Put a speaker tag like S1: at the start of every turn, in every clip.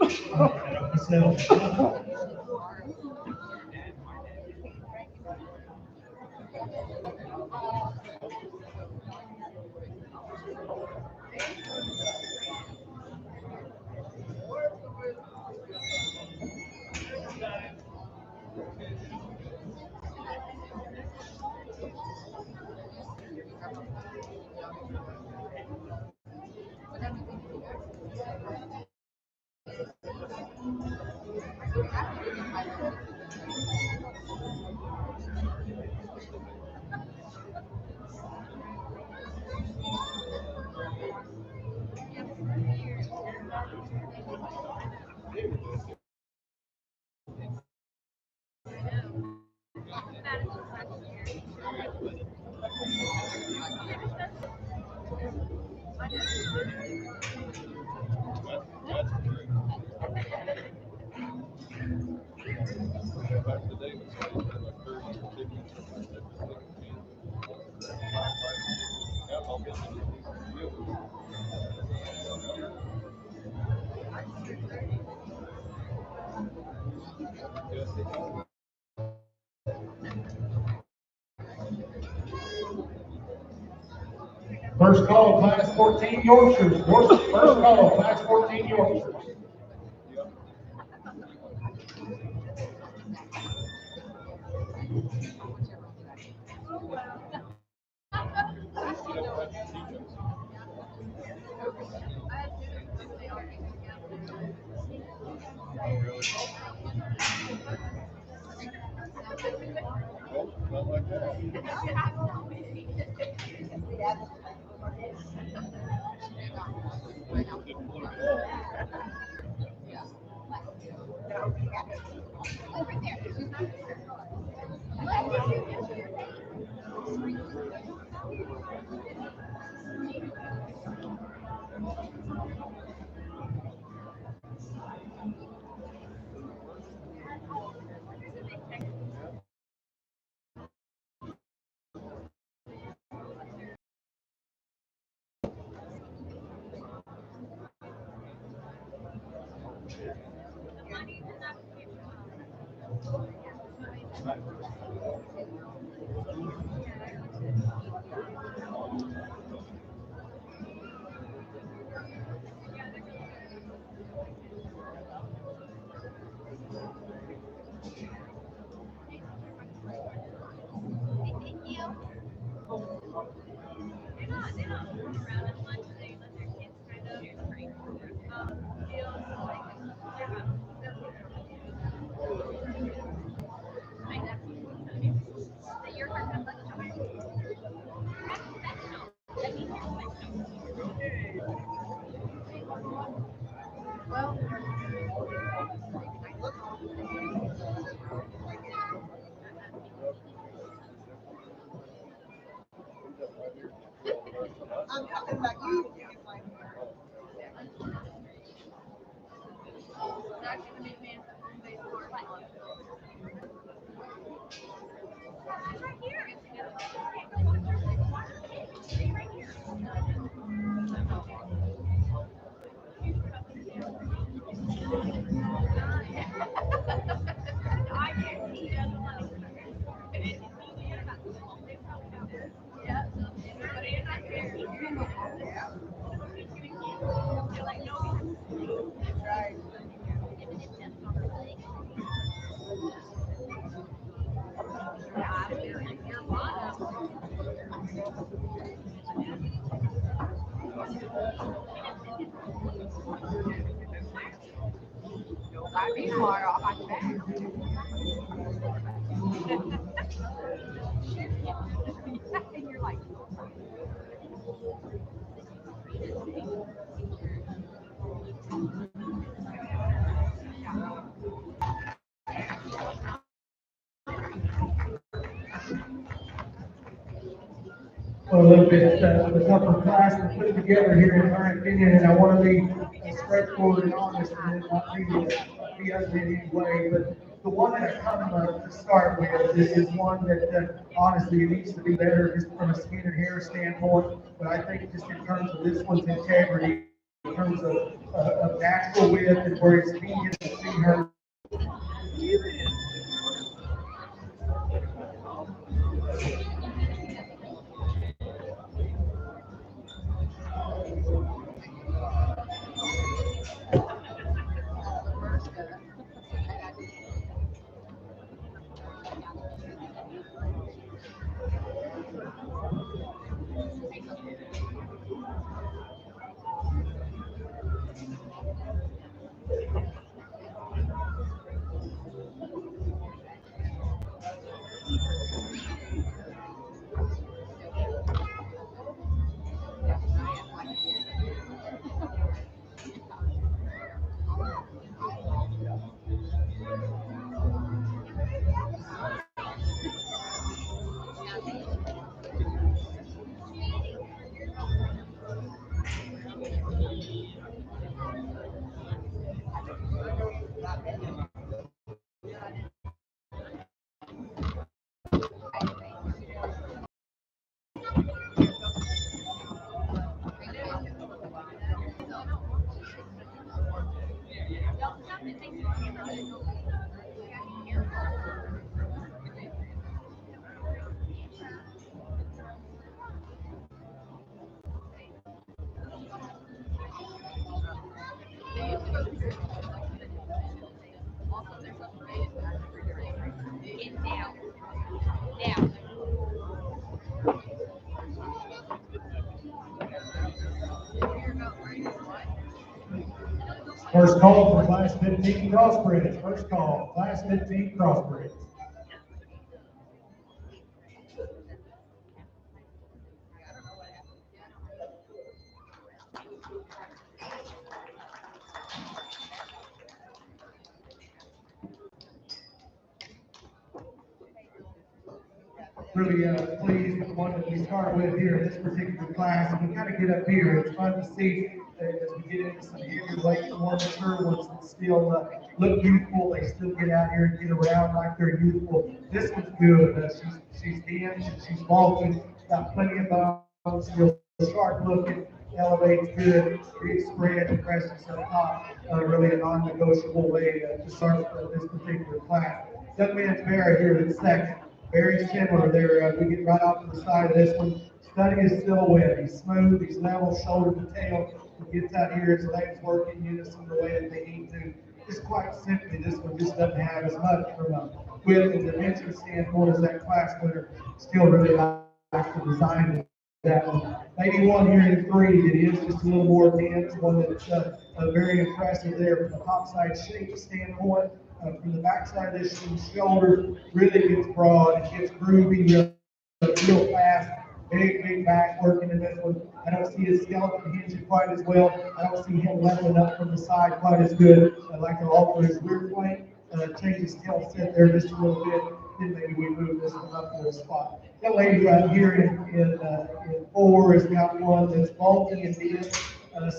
S1: So, first call, class 14 Yorkshires. First call, class 14 Yorkshires. A little bit of a tougher class to put together here, in my opinion, and I want to be straightforward and honest and not be ugly in any way. But the one that I come to start with is one that honestly needs to be better just from a skin and hair standpoint. But I think just in terms of this one's integrity, in terms of natural width and where it's convenient to see her. First call for Class 15 crossbreeds. First call, Class 15 crossbreeds. Really pleased with the one that we start with here in this particular class. And we kind of get up here. It's fun to see as we get into some heavier weight, more mature ones that still look youthful. They still get out here and get around like they're youthful. This one's good. She's dense and she's bulky. Got plenty of bones. Still sharp looking. Elevates good. Big spread and presses up top. Really a non-negotiable way to start this particular class. Young man's Mara here in second. Very similar there. We get right off to the side of this one. Stunning is silhouette. He's smooth, he's level, shoulder to tail. He gets out here, his legs work in unison the way that they need to. Just quite simply, this one just doesn't have as much from a width and dimension standpoint as that class winner. Still really likes the design of that one. Maybe one here in three that is just a little more dense, one that's very impressive there from the top side shape standpoint. From the backside of this shoulder, really gets broad, it gets groovy, real fast, big back working in this one. I don't see his skeleton hinging quite as well. I don't see him leveling up from the side quite as good. I'd like to alter his rear flank, change his tail set there just a little bit. Then maybe we move this one up to a spot. That lady right here in four has got one that's bulky and dense,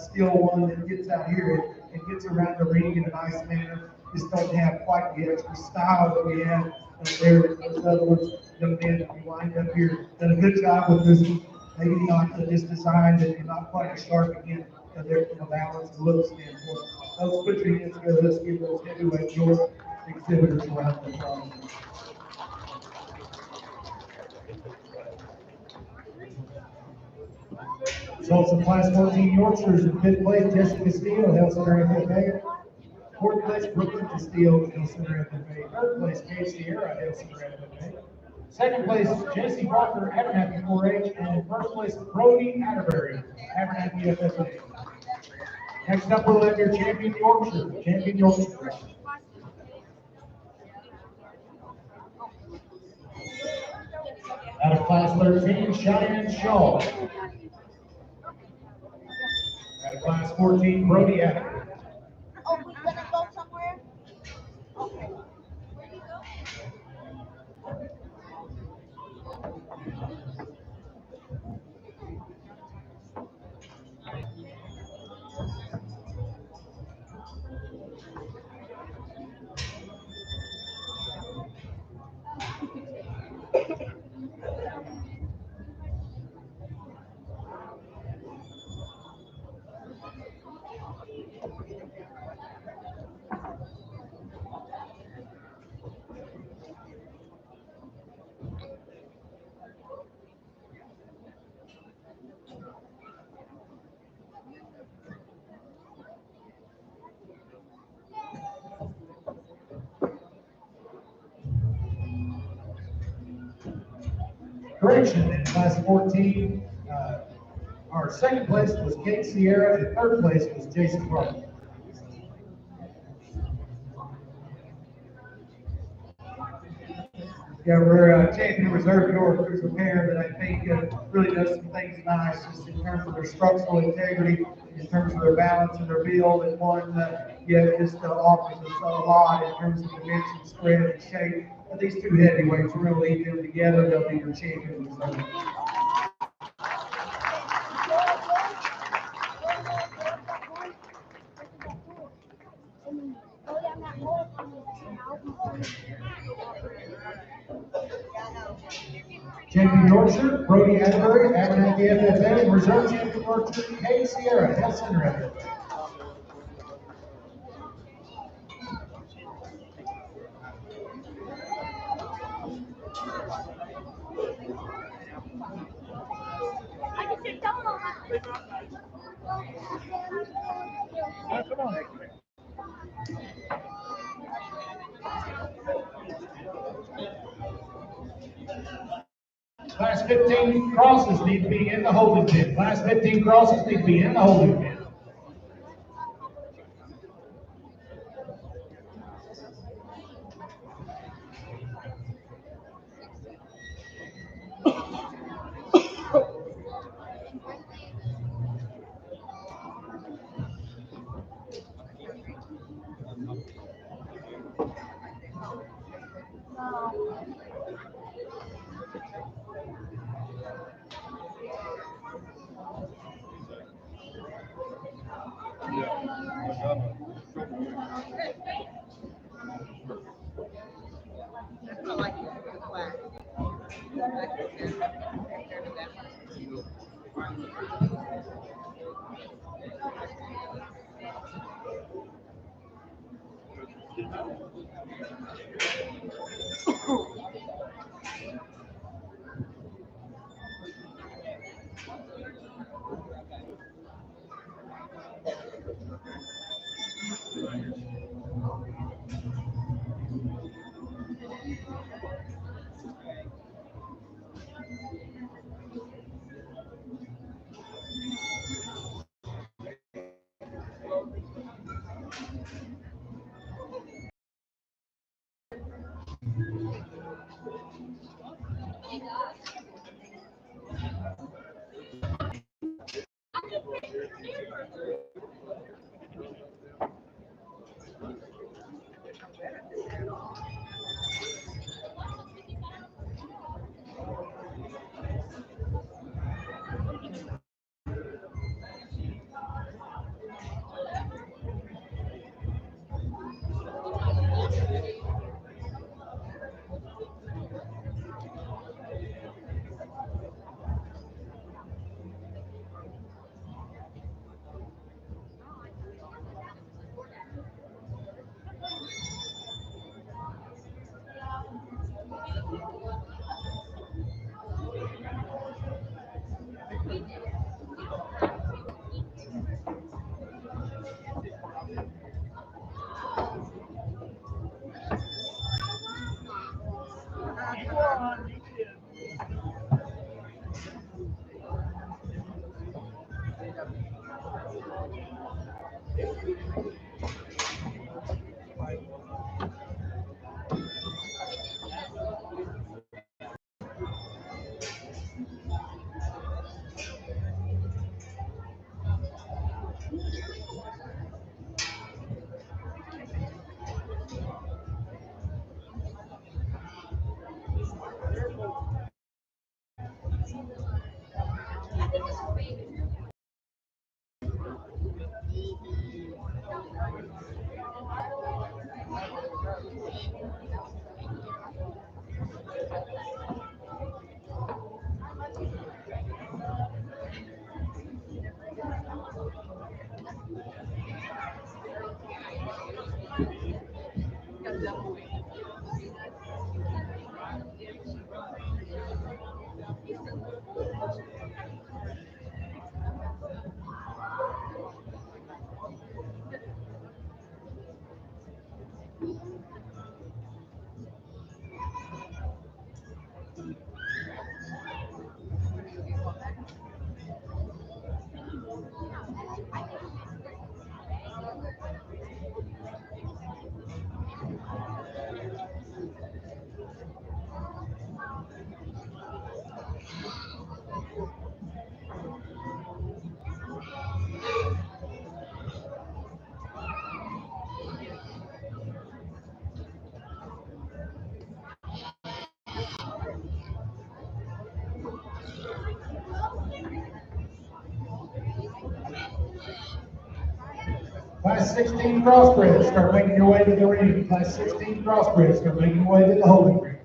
S1: still one that gets out here and gets around the ring in a nice manner. Just don't have quite the extra style that we have there in those other ones. Young men, we wind up here, done a good job with this one. Maybe not just designed and not quite as sharp again there from a balance and look standpoint. Let's put your hands together. Let's give those heavyweight York exhibitors a round of applause. Results of Class 14 Yorkshires in fifth place, Jessica Steele, Hale Center FFA. Fourth place, Brooklyn Castillo, Hale Center FFA. Third place, Kate Sierra, Hale Center FFA. Second place, Jesse Barker, Abernathy 4-H. And first place, Brody Atterbury, Abernathy FFA. Next up, we'll have your champion Yorkshire. Champion Yorkshire. Out of Class 13, Cheyenne Shaw. Out of Class 14, Brody Atterbury.
S2: Oh, we're gonna go somewhere? Okay. Where do you go?
S1: Correction, in class 14, our second place was Kate Sierra, and third place was Jason Clark. Yeah, we're champion reserve York. There's a pair that I think really does some things nice, just in terms of their structural integrity, in terms of their balance and their build, and one just offers us a lot in terms of dimension, spread, and shape. But these two heavyweights really lead them together. They'll be your champion reserve. Champion Yorkshire, Brody Asbury, Abernathy FFA, Reserve Champion Yorkshire, Kate Sierra, Health Center effort. Class 15 crosses need to be in the holding pit. Class 15 crosses need to be in the holding pit. Class 16 crossbred, start making your way to the ring. Class 16 crossbred, start making your way to the holding ring.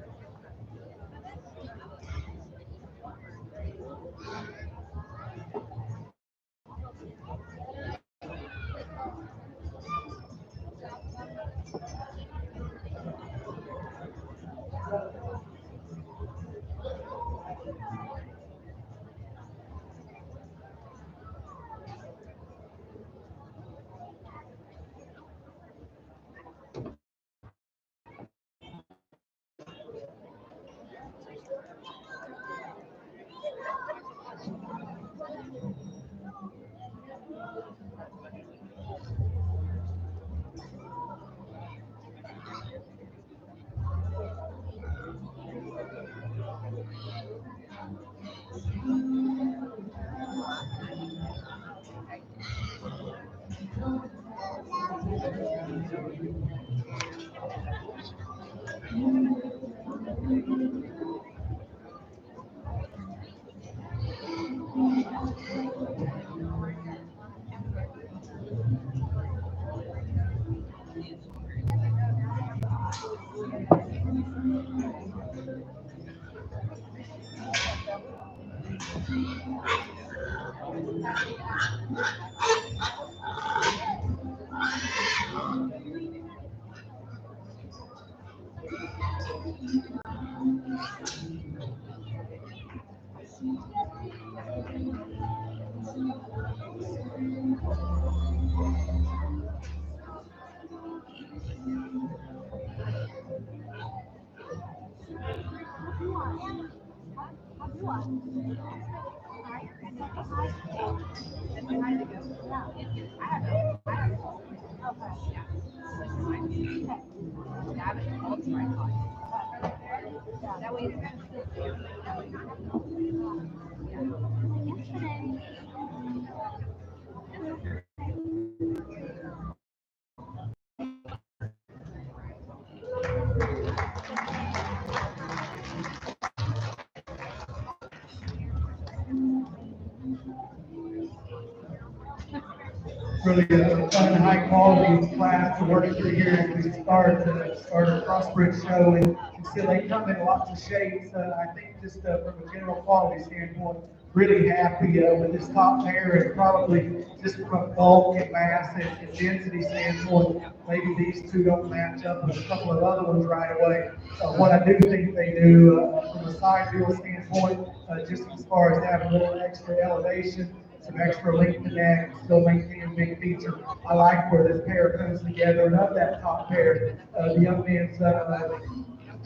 S1: Really a fun, high quality class to work through here as we start a crossbred show. And so they come in lots of shapes. I think just from a general quality standpoint, really happy with this top pair, and probably just from a bulk and mass and density standpoint, maybe these two don't match up with a couple of other ones right away. What I do think they do from a side view standpoint, just as far as having a little extra elevation, some extra length in that, still maintain a big feature. I like where this pair comes together, and of that top pair, the young man's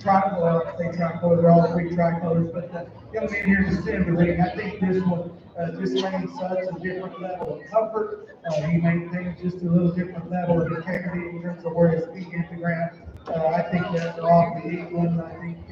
S1: tricolor, I say tricolor, they're all three tricolors, but the young man here in the center of the ring, I think this one just maintains such a different level of comfort. He maintains just a little different level of integrity in terms of where his feet hit the ground. I think that's off the England. I think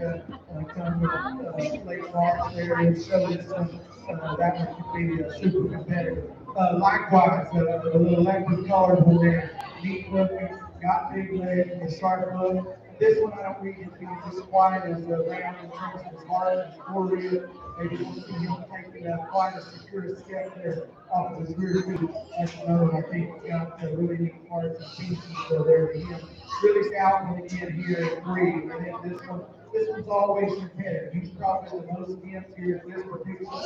S1: coming with late March there and show this one, that one could be super competitive. Likewise, the little electric colors in there, neat looking, got big legs, a sharp look. This one I don't read it being just quiet as round in terms of his heart, his forehead. Maybe we'll see him taking quite a secure step there off of his rear feet. That's another one I think got really neat parts and pieces there to him. Really scouting again here at 3. And then this one's always competitive. He's probably the most dense here at this particular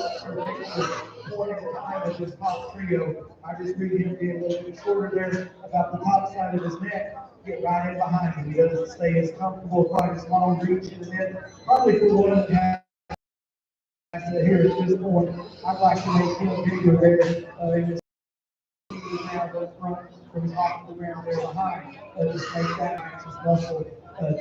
S1: point in time of this top trio. I just read him being a little bit shorter there about the top side of his neck. Get right in behind him. He doesn't stay as comfortable, quite as long reaching, and then probably for one of the here at this point, I'd like to make him bigger there in this now up front from the top of the ground there behind. Just make that match his muscle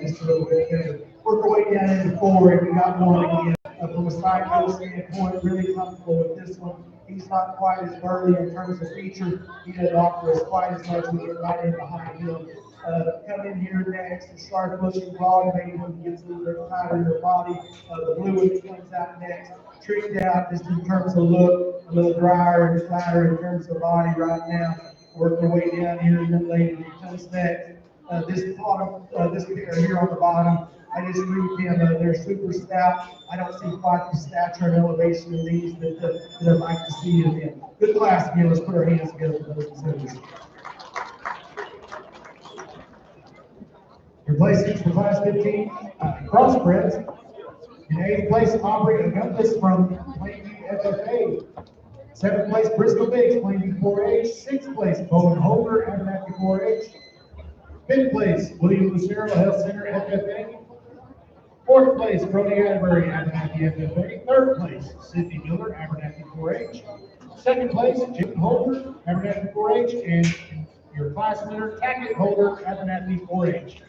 S1: just a little bit better. Work our way down into 4, and we got one again. From a side hill standpoint, really comfortable with this one. He's not quite as burly in terms of feature. He doesn't offer us quite as much. We get right in behind him. Come in here next, the sharp looking broad maiden gets a little bit tighter in the body. The blue one comes out next. Tricked out just in terms of look, a little drier and flatter in terms of body right now. Work our way down here, and then lady comes next. This pair here on the bottom, I just read him. They're super stout. I don't see quite the stature and elevation in these that I'd like to see in them. Good class again. Let's put our hands together for those exhibitors. Your placings for class 15 crossbreds. In 8th place, Aubrey Augustus from Plainview FFA. 7th place, Bristol Biggs, Plainview 4H. 6th place, Bowen Holder, Abernathy 4H. 5th place, William Lucero, Health Center FFA. 4th place, Brody Atterbury, Abernathy FFA. 3rd place, Sydney Miller, Abernathy 4H. 2nd place, Jim Holder, Abernathy 4H. And your class winner, Tackett Holder, Abernathy 4H.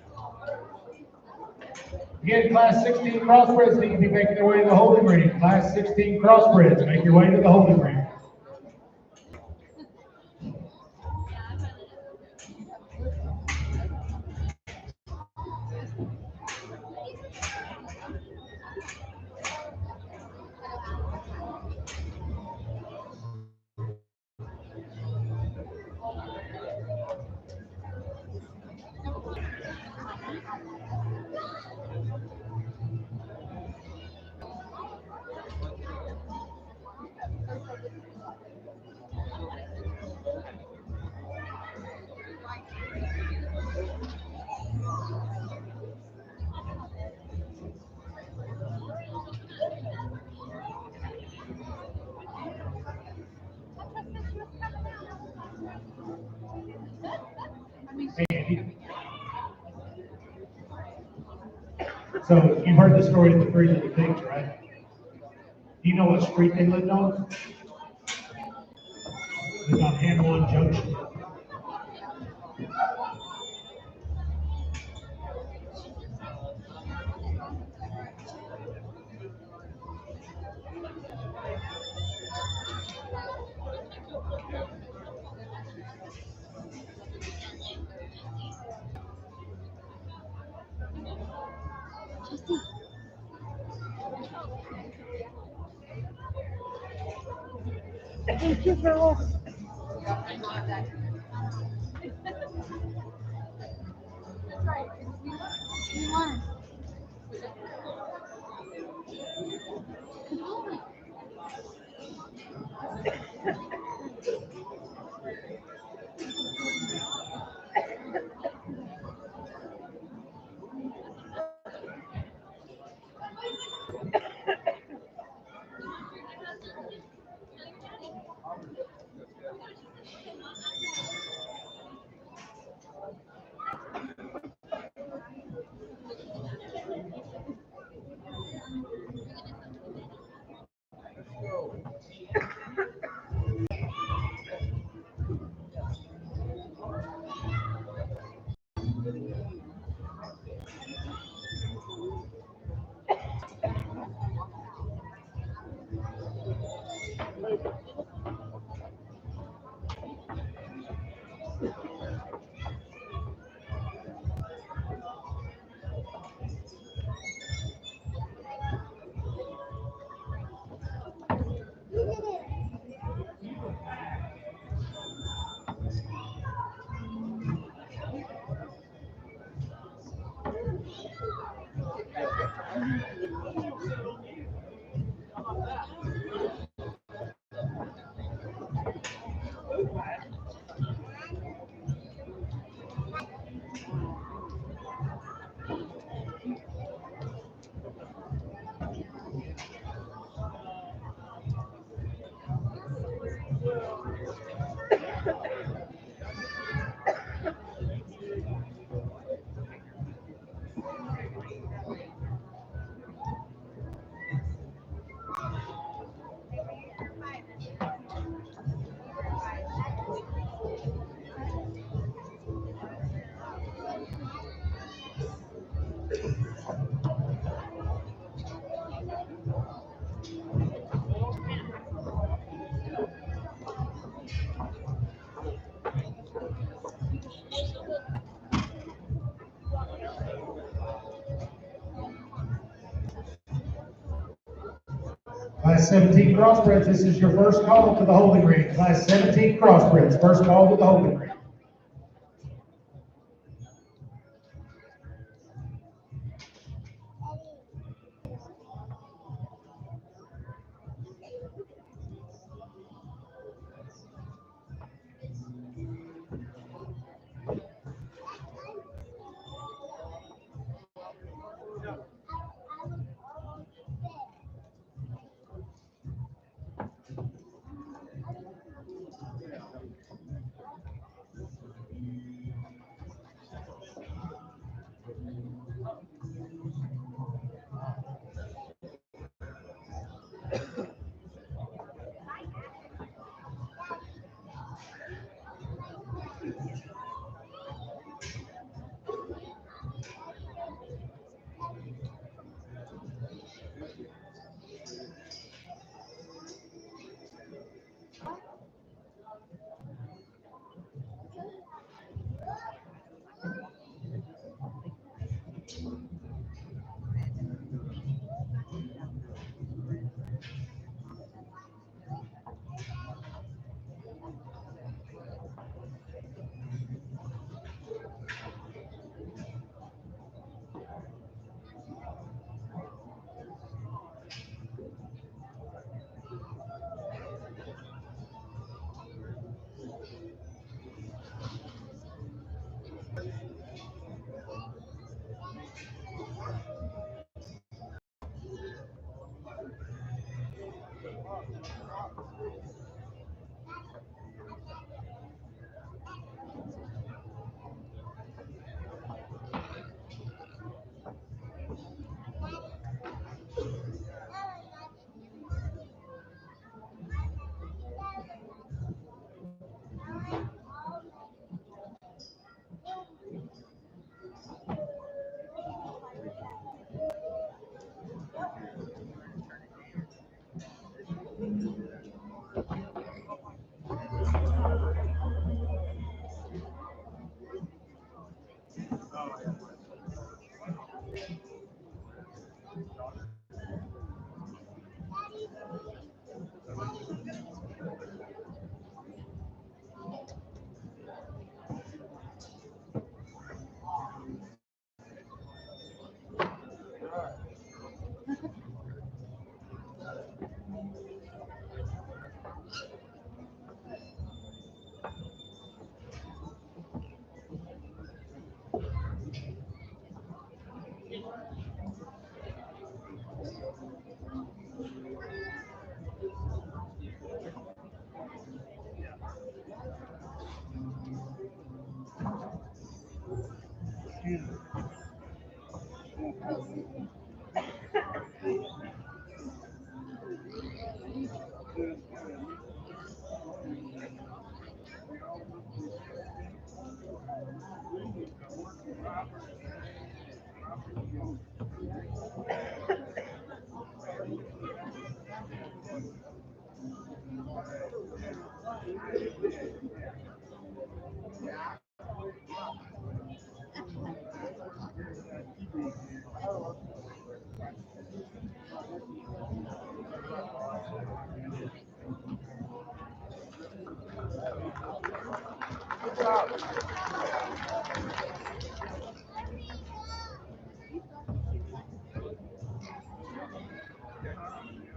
S1: Again, class 16 crossbreds need to be making their way to the holding ring. Class 16 crossbreds, make your way to the holding ring. So you've heard the story of the three little pigs, right? Do you know what street they lived on? It was on Hanwon Junction.
S2: Thank you, girl. Class 17 crossbreds, this is your first call to the holding ring. Class 17 crossbreds, first call to the holding ring.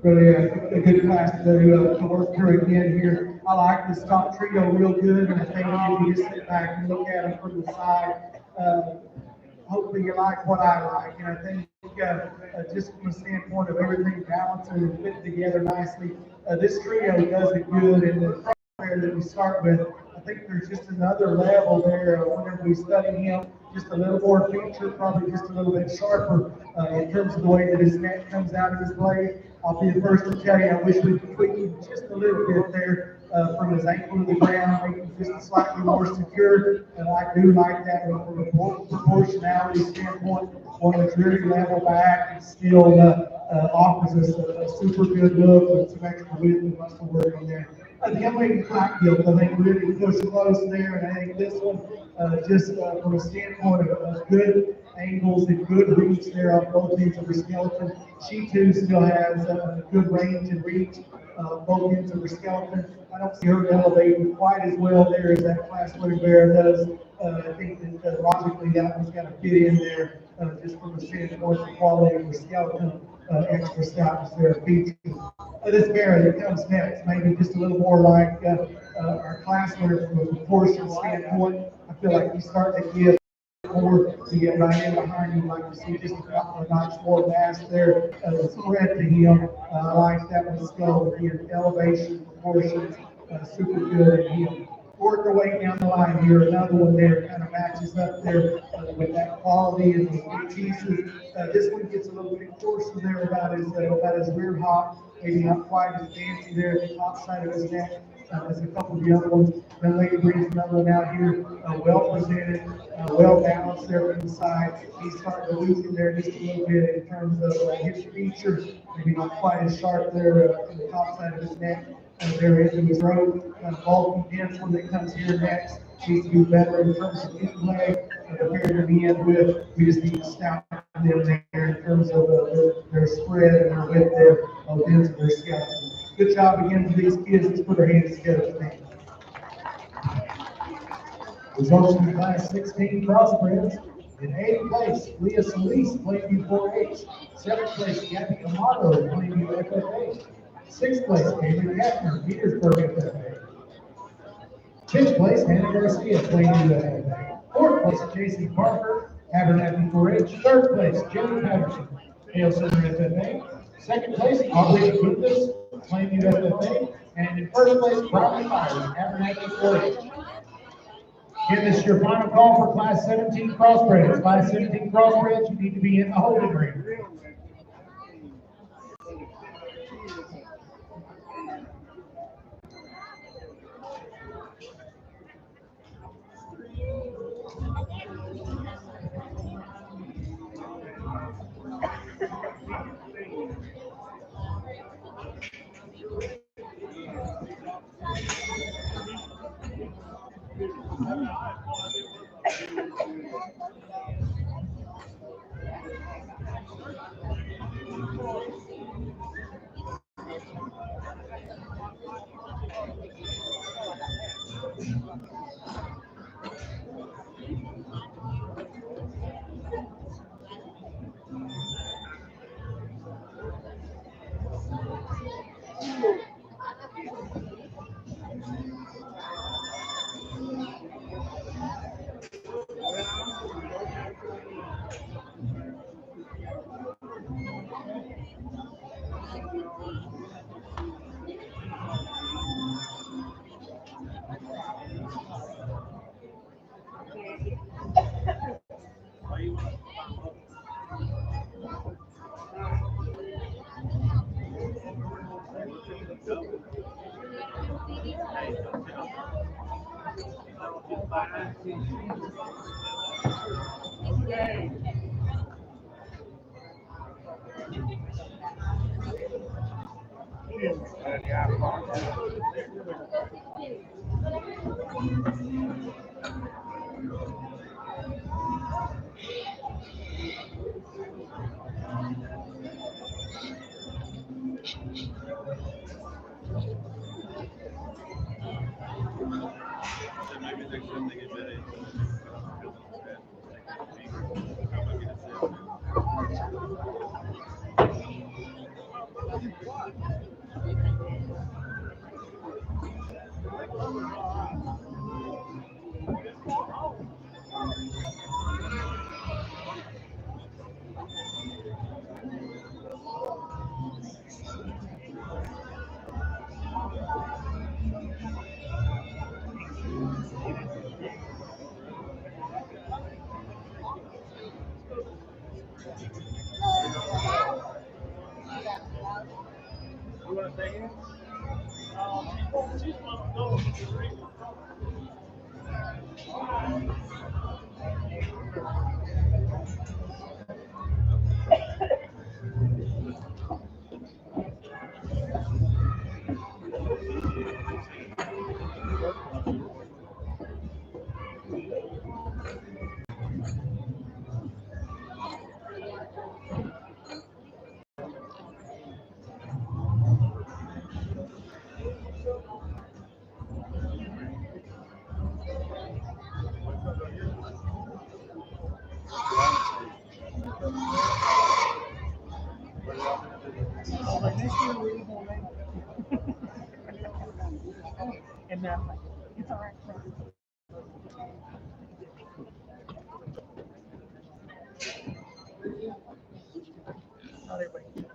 S1: Really a good class to work through again here. I like this top trio real good, and I think if you just sit back and look at them from the side, hopefully you like what I like. And I think just from the standpoint of everything balancing and fitting together nicely, this trio does it good. And the player that we start with, I think there's just another level there whenever we study him, just a little more feature, probably just a little bit sharper in terms of the way that his neck comes out of his blade. I'll be the first to tell you, I wish we could tweak him just a little bit there from his ankle to the ground, make him just slightly more secure. And I do like that one from a proportionality standpoint. One that's really level back and still offers us a super good look with some extra width and muscle work in there. The young lady black gilt, I think, really pushed close there, and I think this one, just from a standpoint of good angles and good reach there on both ends of her skeleton, she too still has good range and reach both ends of her skeleton. I don't see her elevating quite as well there as that class winner bear does. I think that logically that one's got to fit in there just from a standpoint of the quality of her skeleton, extra stoutness there, feature. This bear that comes next, maybe just a little more like our class winner from a proportion standpoint. I feel like he's starting to give more to get right in behind you, like you see just a notch more mass there. Spread to him. I like that one skull again, elevation, proportions, super good in him. Work our way down the line here. Another one there kind of matches up there with that quality and those big pieces. This one gets a little bit coarser there about his rear hop. Maybe not quite as fancy there at the top side of his neck as a couple of the other ones. Then lady brings another one out here, well presented, well balanced there from the side. He's starting to loosen there just a little bit in terms of his feature. Maybe not quite as sharp there from the top side of his neck. There into his throat, bulky, dense one that comes here next. Needs to be better in terms of his leg compared to the end with. We just need to stout them there in terms of their spread and their width there of the ends of their skeleton. Good job again to these kids. Let's put our hands together for them.
S2: Results from class 16 crossbreds. In 8th place, Leah Solis, Plainview 4H. 7th place, Kathy Amato, Plainview FFA. 6th place, Avery Gaffner, Petersburg FFA. 5th place, Hannah Garcia, Plainview FFA. 4th place, J.C. Parker, Abernathy 4H. 3rd place, Jenny Patterson, Hale Center FFA. 2nd place, Aubrey Lucas, Plainview FFA. And in 1st place, Brian Myers, Abernathy 4H. Again, this is your final call for Class 17 crossbreds. Class 17 crossbreds, you need to be in the holding ring.
S3: And then I'm like, it's all right. Oh, they're waiting.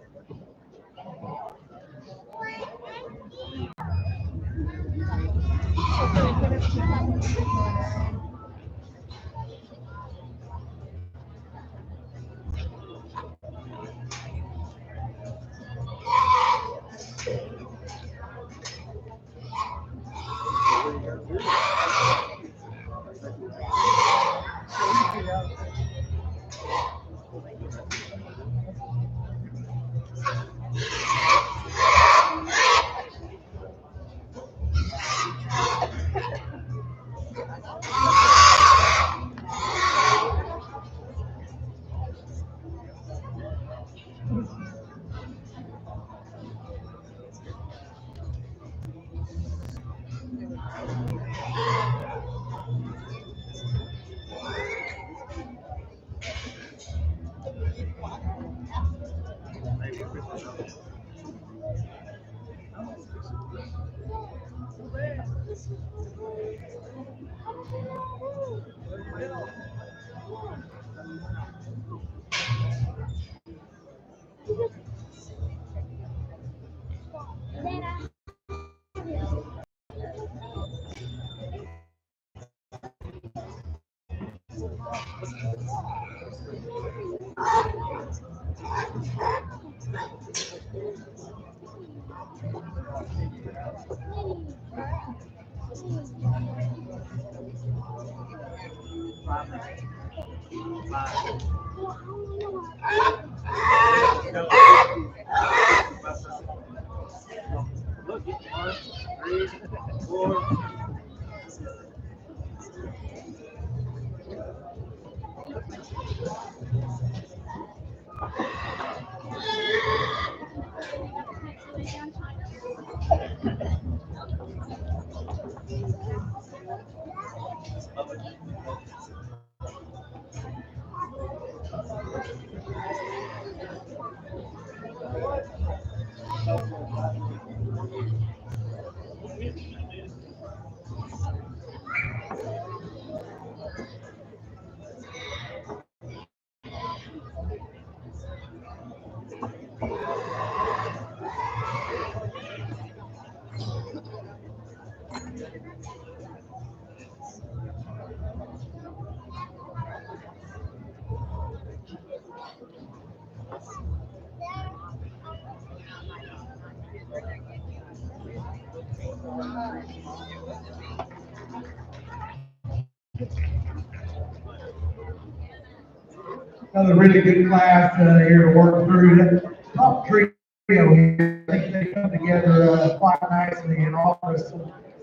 S1: Another really good class here to work through. The top trio here, I think they come together quite nicely and offer us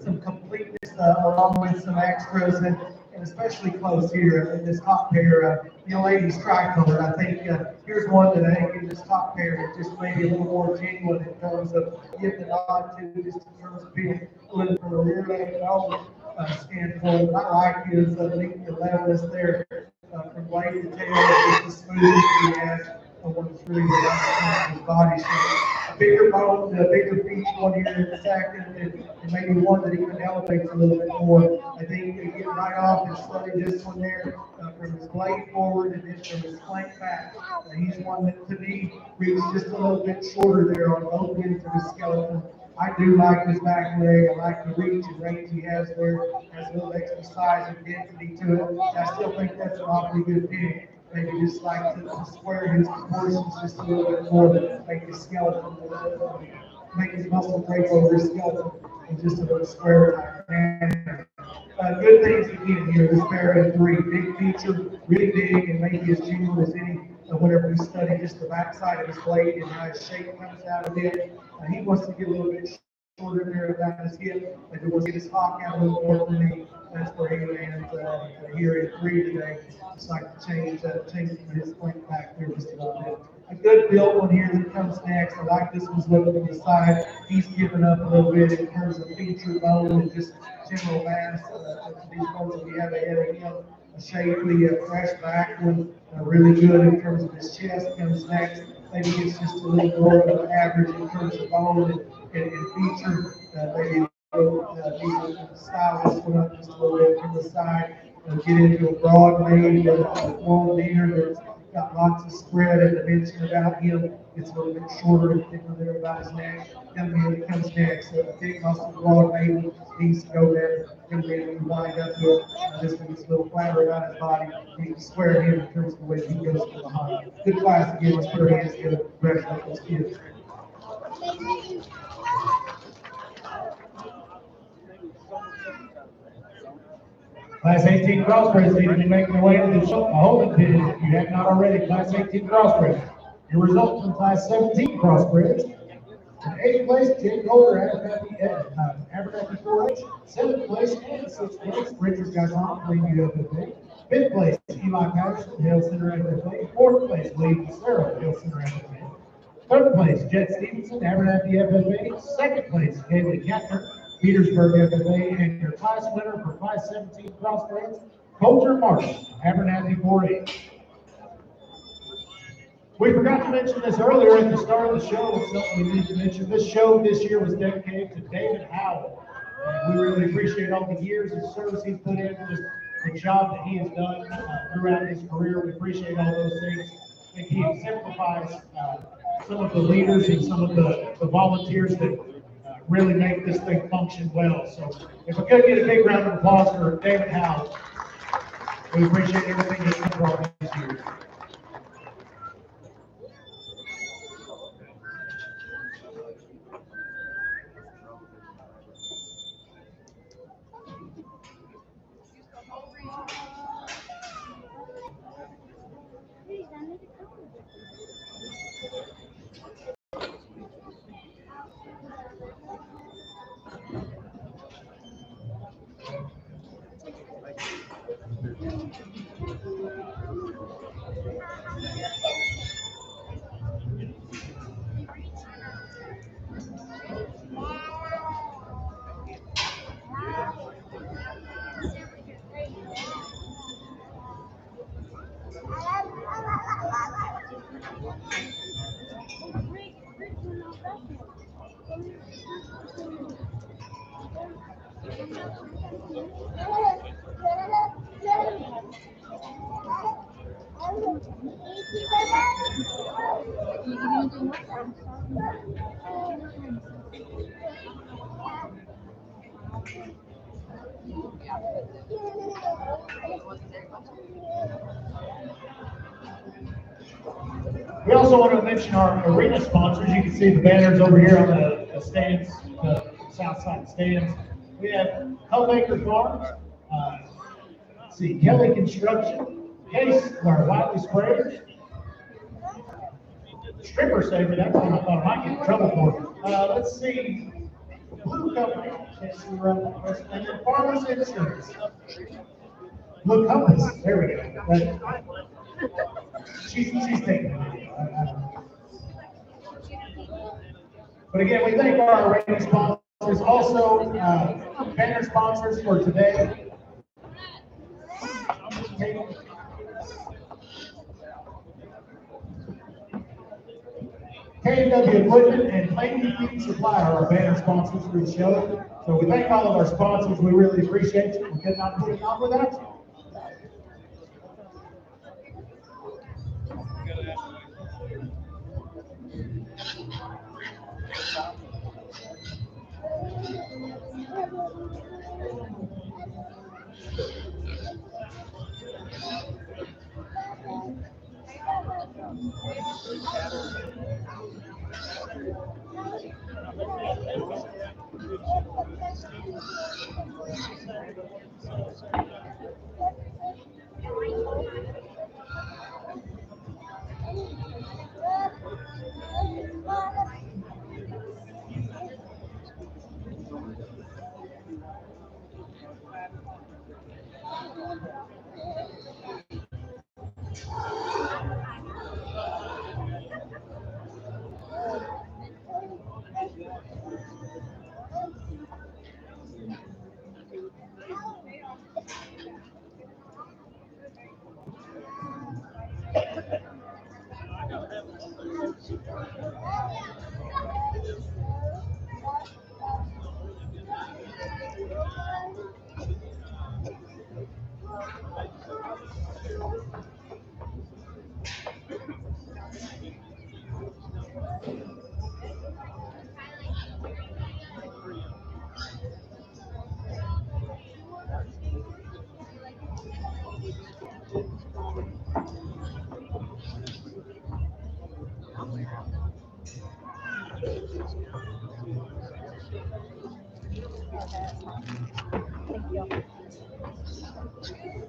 S1: some completeness along with some extras and especially close here in this top pair, the ladies tricolor. I think here's one that I think in this top pair is just maybe a little more genuine in terms of giving the nod to, just in terms of being a little from a rear leg and all standpoint. What I like is the levelness there from blade to tail, just as smooth as he has. One of the three his body shape. bigger bone, the bigger feet one here in the second, and maybe one that even elevates a little bit more. I think they get right off and study this one there from his blade forward and then from his flank back. He's one that to me reads just a little bit shorter there on both ends of his skeleton. I do like his back leg. I like the reach and range he has there. Has a little extra size and density to it. I still think that's an awfully good pick. Maybe just like to square his proportions just a little bit more to make his skeleton, make his muscle break over his skeleton in just a little square manner. Good things again here, this pair of three. Big feature, really big, and maybe as genuine as any. Whenever we study just the backside of his blade and how his shape comes out of it, he wants to get a little bit shorter there about his hip. If he wants to get his hawk out a little more for me, that's where he lands here in three today. Just like to change his flank back there just a little bit. A good built one here that comes next. I like this one's looking to the side. He's given up a little bit in terms of feature bone and just general mass. These bones that we have ahead of him. A shapely, fresh back one, really good in terms of his chest comes next. Maybe it's just a little more of an average in terms of bone and feature. Maybe style this one up just a little bit from the side. Get into a broad made long leader that's got lots of spread and dimension about him. It's a little bit shorter and thicker there about his neck. Young man that comes next, a big muscle, broad made, needs to go there. Young man can wind up with this one gets a little flatter about his body. You can square him in terms of the way he goes from behind. Good class again. Let's put our hands together. Congratulate those kids.
S2: Class 18 crossbreeds need to be making their way to the holding pit if you have not already. Class 18 crossbreeds. Your results from Class 17 crossbreeds. In 8th place, Jake Holder, Abernathy 4H. 7th place and 6th place, Richard Gasson, Greenview FFA. 5th place, Eli Patterson, Hale Center FFA. 4th place, Lee Passero, Hale Center FFA. 3rd place, Jet Stevenson, Abernathy FFA. 2nd place, Haley Kattner, Petersburg FFA, and your class winner for Class 17 crossbreeds, Coulter Martin, Abernathy 4H. We forgot to mention this earlier at the start of the show. It's something we need to mention. This show this year was dedicated to David Hale. We really appreciate all the years of service he's put in, just the job that he has done throughout his career. We appreciate all those things. I think he exemplifies some of the leaders and some of the volunteers that really make this thing function well. So if we could get a big round of applause for David Hale, we appreciate everything he's done for all these years. We also want to mention our arena sponsors. You can see the banners over here on the stands, the south side stands. We have Hellmaker Farms, let's see, Kelly Construction, Case, our Wiley Sprayers, Stripper Saver, that's what I thought I might get in trouble for. Let's see, Blue Company, and then Farmers Insurance. Blue Compass, there we go. She's taking the video. But again, we thank our arena sponsors, also banner sponsors for today. But K&W Equipment and Plainview Feed Supply are our banner sponsors for the show. So we thank all of our sponsors. We really appreciate you. We could not put it on without you.
S3: Thank you.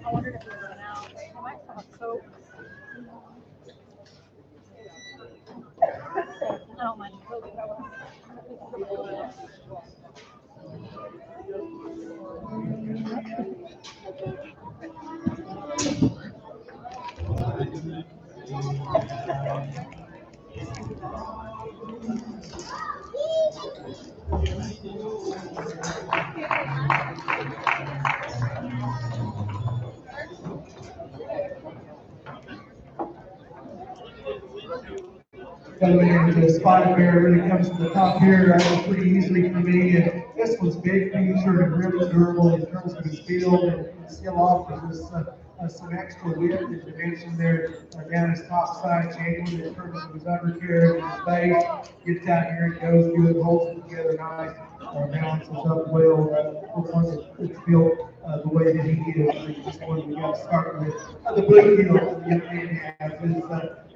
S3: I wondered if we were going out. I might have a Coke. I don't mind a Coke.
S1: Going into the spot bear really comes to the top here pretty easily for me. And this one's big featured and really durable in terms of its build and still offers us some extra width and dimension there down his top side chamber in terms of his undercarriage and his base. Gets out here and goes good, holds it together nice, balances up well. Once it's built the way that he is, this one we got to start with. The blue deal that the young man has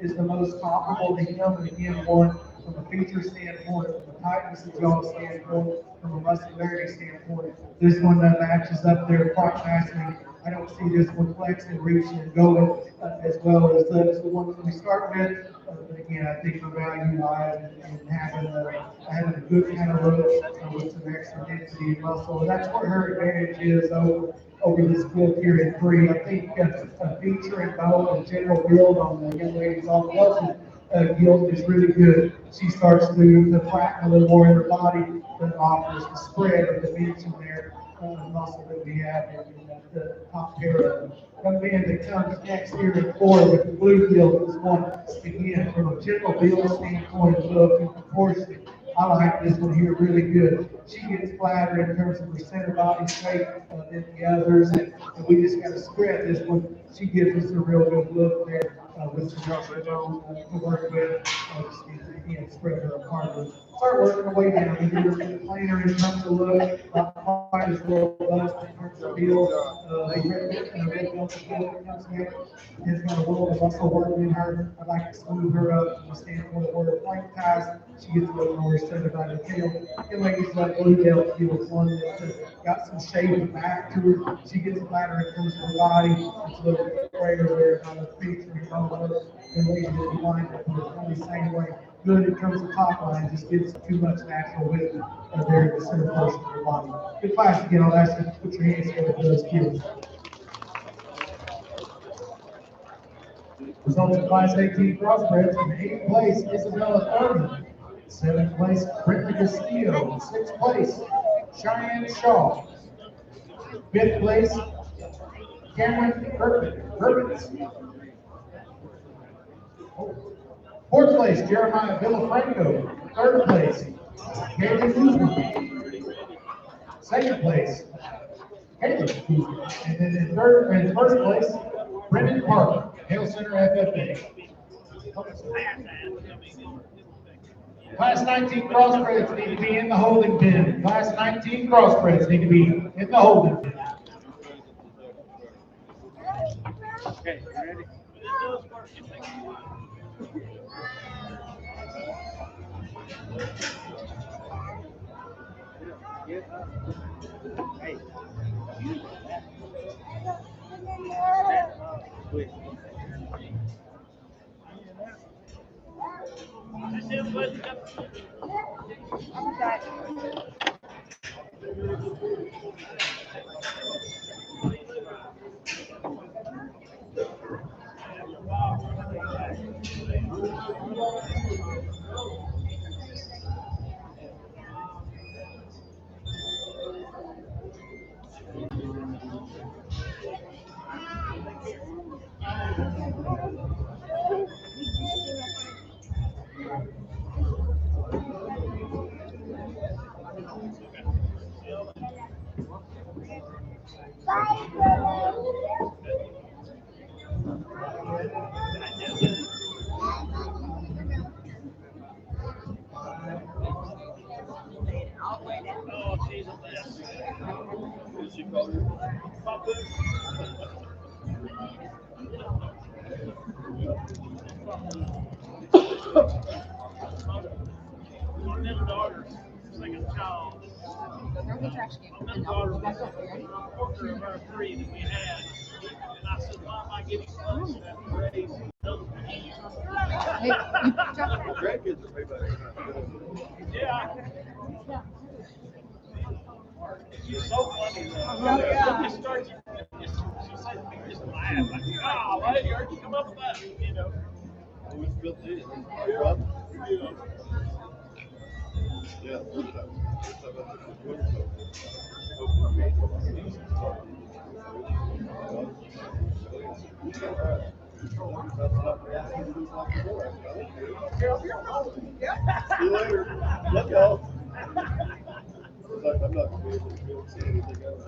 S1: is the most comparable to him, and again, one from a feature standpoint, from a tightness of jaw standpoint, from a muscularity standpoint. This one matches up there quite nicely. I don't see this one flexing, reaching, and going as well as the one that we start with. But again, I think the value lies in having a good kind of look with some extra density and muscle. And that's where her advantage is over this quilt here in 3. I think feature and bone and general build on the young lady's all closest guilt is really good. She starts to flatten a little more in her body that offers the spread or dimension there, muscle that we have in the top pair of them. Young man that comes next here in 4 with the blue gilt is one, again, from a general build standpoint of look and proportion. I like this one here really good. She gets flatter in terms of her center body shape than the others, and we just got to spread this one. She gives us a real good look there with some muscle bone to work with. Just needs to again spread her apart. Start working her way down. We do her plainer in terms of look, not quite as robust in terms of build. The red belt that comes next is going to roll the muscle working in her. I'd like to smooth her up from the standpoint of where her flank ties. She gets a little more centered by the tail. And ladies like blue belt feels one that's got some shape and back to her. She gets flatter in terms of her body. It's a little bit greater there on the feature and all of those. And ladies that we wind up with kind of the same way. Good in terms of top line, just gives too much natural width there in the center portion of her body. Good class again. I'll ask you to put your hands together for those kids.
S2: Results in Class 18 crossbreds in 8th place, Isabella Thurman. 7th place, Brittany Castillo. 6th place, Cheyenne Shaw. 5th place, Cameron Perkins. Fourth place, Jeremiah Villafranco. Third place, Galen Kuzma. Second place, Hale. And then in first place, Brendan Parker, Hale Center FFA. Class 19 crossbreds need to be in the holding pen. Class 19 crossbreds need to be in the holding pen.
S4: Okay, you ready? Hey. Quick. She's so funny. It just starts. Just laugh. Like, oh, why did you come up with that? You know. It was built in. Yeah. See you later. Love y'all. I'm not going to be able to see anything else.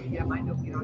S3: Yeah, mine don't get on.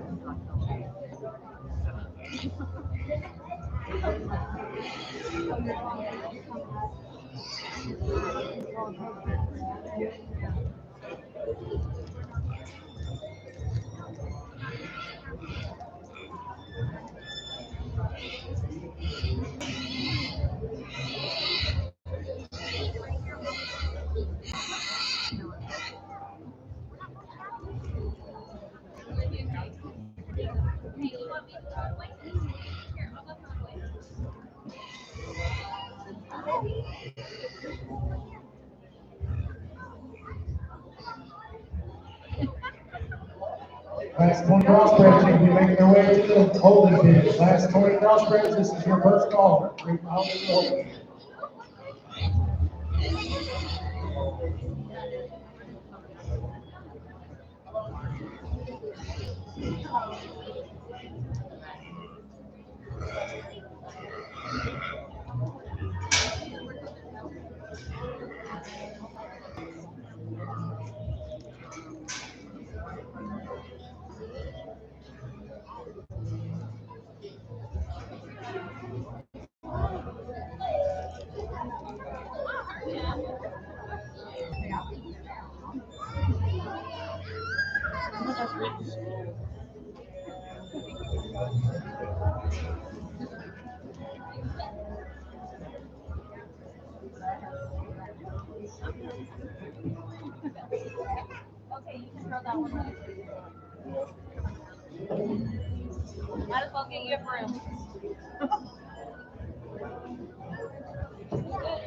S2: Class 20 crossbreds should be making their way to the holding pen. Class 20 crossbreds, this is your first call. 3 miles to the holding pen.
S5: Okay, you can throw that one away. Might as well get you a broom. Good.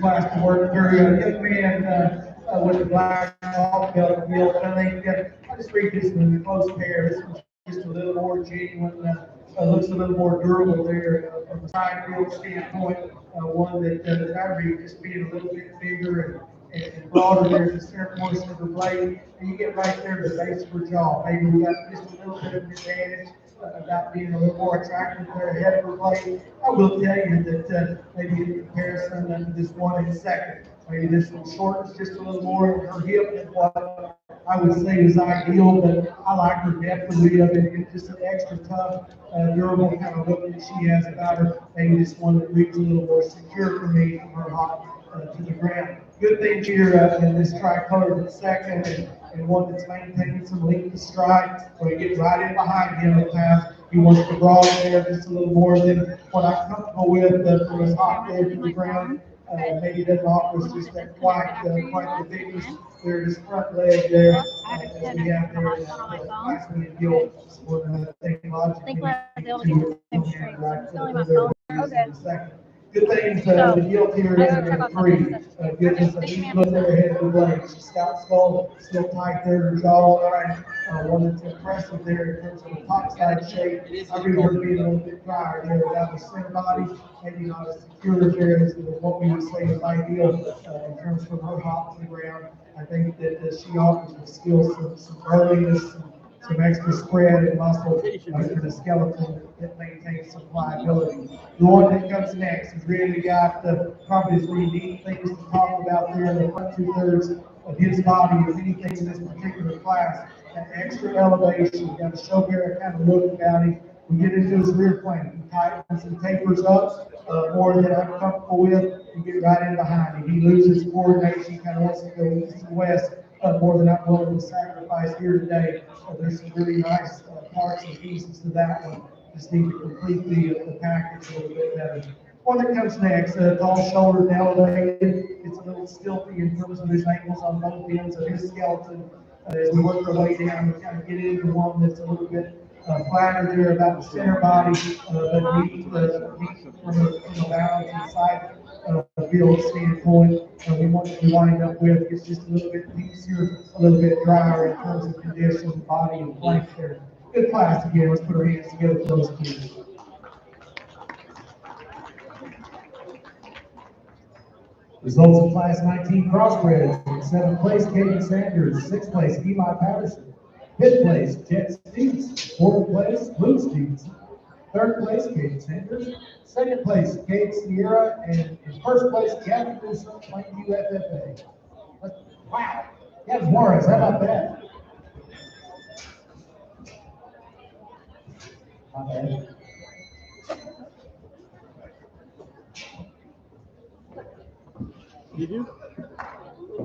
S1: class to work through. A young man with the black soft belt field. I think I just read this in a close pair. This one's just a little more genuine. Looks a little more durable there from a side field standpoint. One that I read just being a little bit bigger and broader there in the center portion of the blade. And you get right there to the base of her jaw. Maybe we got just a little bit of an advantage about being a little more attractive there ahead of her blade. I will tell you that maybe in comparison to this one in second, maybe this one shortens just a little more in her hip than what I would say is ideal, but I like her depth of rib and just an extra tough, durable kind of look that she has about her. Maybe this one that reads a little more secure for me from her hop to the ground. Good thing here in this tri-colored second and one that's maintaining some length of stride. When you get right in behind him the pass, he wants to broaden there just a little more than what I'm comfortable with from his hop there to the ground. Maybe doesn't offer us just that quite the biggest there, his front leg there, as we have there in classroom and Gil. I think logically good things the Gil here in three gives us a neat look there ahead of the blade. She's got skull still tight there, her jawline, one that's impressive there in terms of the top side shape. I read her being a little bit drier there without the center body, maybe not as secure there as what we would say is ideal in terms of her hop to the ground. I think that she offers the skills, some earliness, some extra spread and muscle for the skeleton that maintains some pliability. The one that comes next has really got probably as many neat things to talk about there in the front 2/3 of his body as anything in this particular class. That extra elevation, got a show bearer kind of look about him. We get into his rear plane, he tightens and tapers up more than I'm comfortable with. You get right in behind him. He loses coordination, kind of wants to go east and west more than I'm willing to sacrifice here today. There's some really nice parts and pieces to that one. Just need to complete the package a little bit better. One that comes next, tall shouldered and elevated. It's a little stilty in terms of his ankles on both ends of his skeleton. As we work our way down, we kind of get into one that's a little bit flatter there about the center body, but neat from a balance and side build standpoint. We want to wind up with it's just a little bit easier, a little bit drier in terms of condition, body, and flank there. Good class again. Let's put our hands together for those kids.
S2: Results of Class 19 crossbreds. In 7th place, Caden Sanders. 6th place, Eli Patterson. 5th place, Jet Stevens. 4th place, Luke Stevenson. 3rd place, Caden Sanders. 2nd place, Cade Sierra. And in 1st place, Gavin Newsom, Plainview FFA. Wow. Gavin Morris, how about that? Not bad.
S4: You do?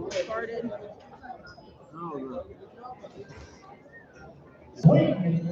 S3: Started.
S4: Oh, no.
S2: Swine.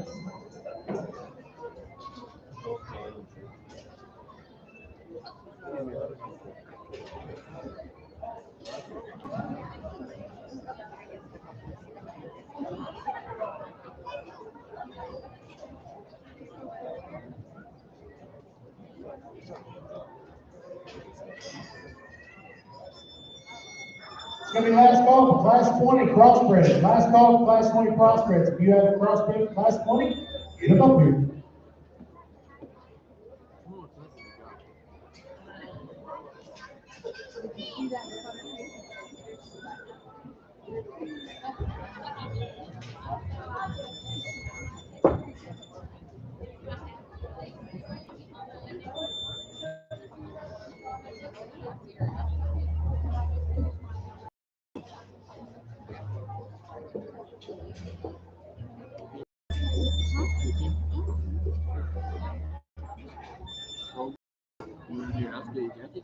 S2: It's going to be last call for Class 20 crossbreds. Last call for Class 20 crossbreds. If you have a crossbred Class 20, get them up here.
S4: Here, I'll get your jacket.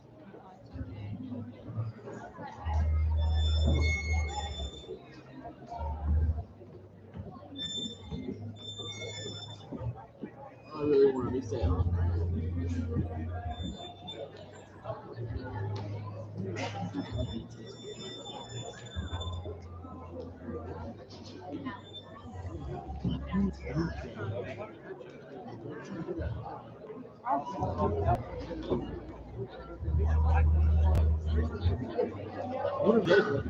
S4: I really want to be set on. What are those?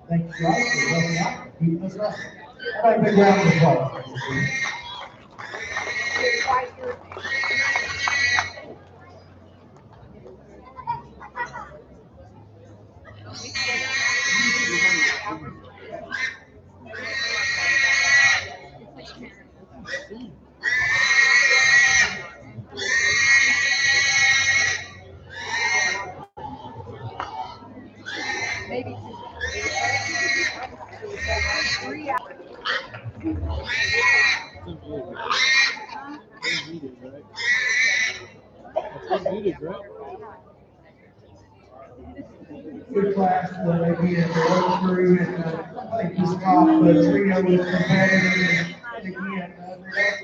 S2: Thank you, guys, for helping out, keeping us up. All right, big round of applause.
S3: Maybe two. 3 hours.
S4: Unmuted, right? That's unmuted, right?
S1: Good class, again, the old crew, and I think this top trio was competitive, and again,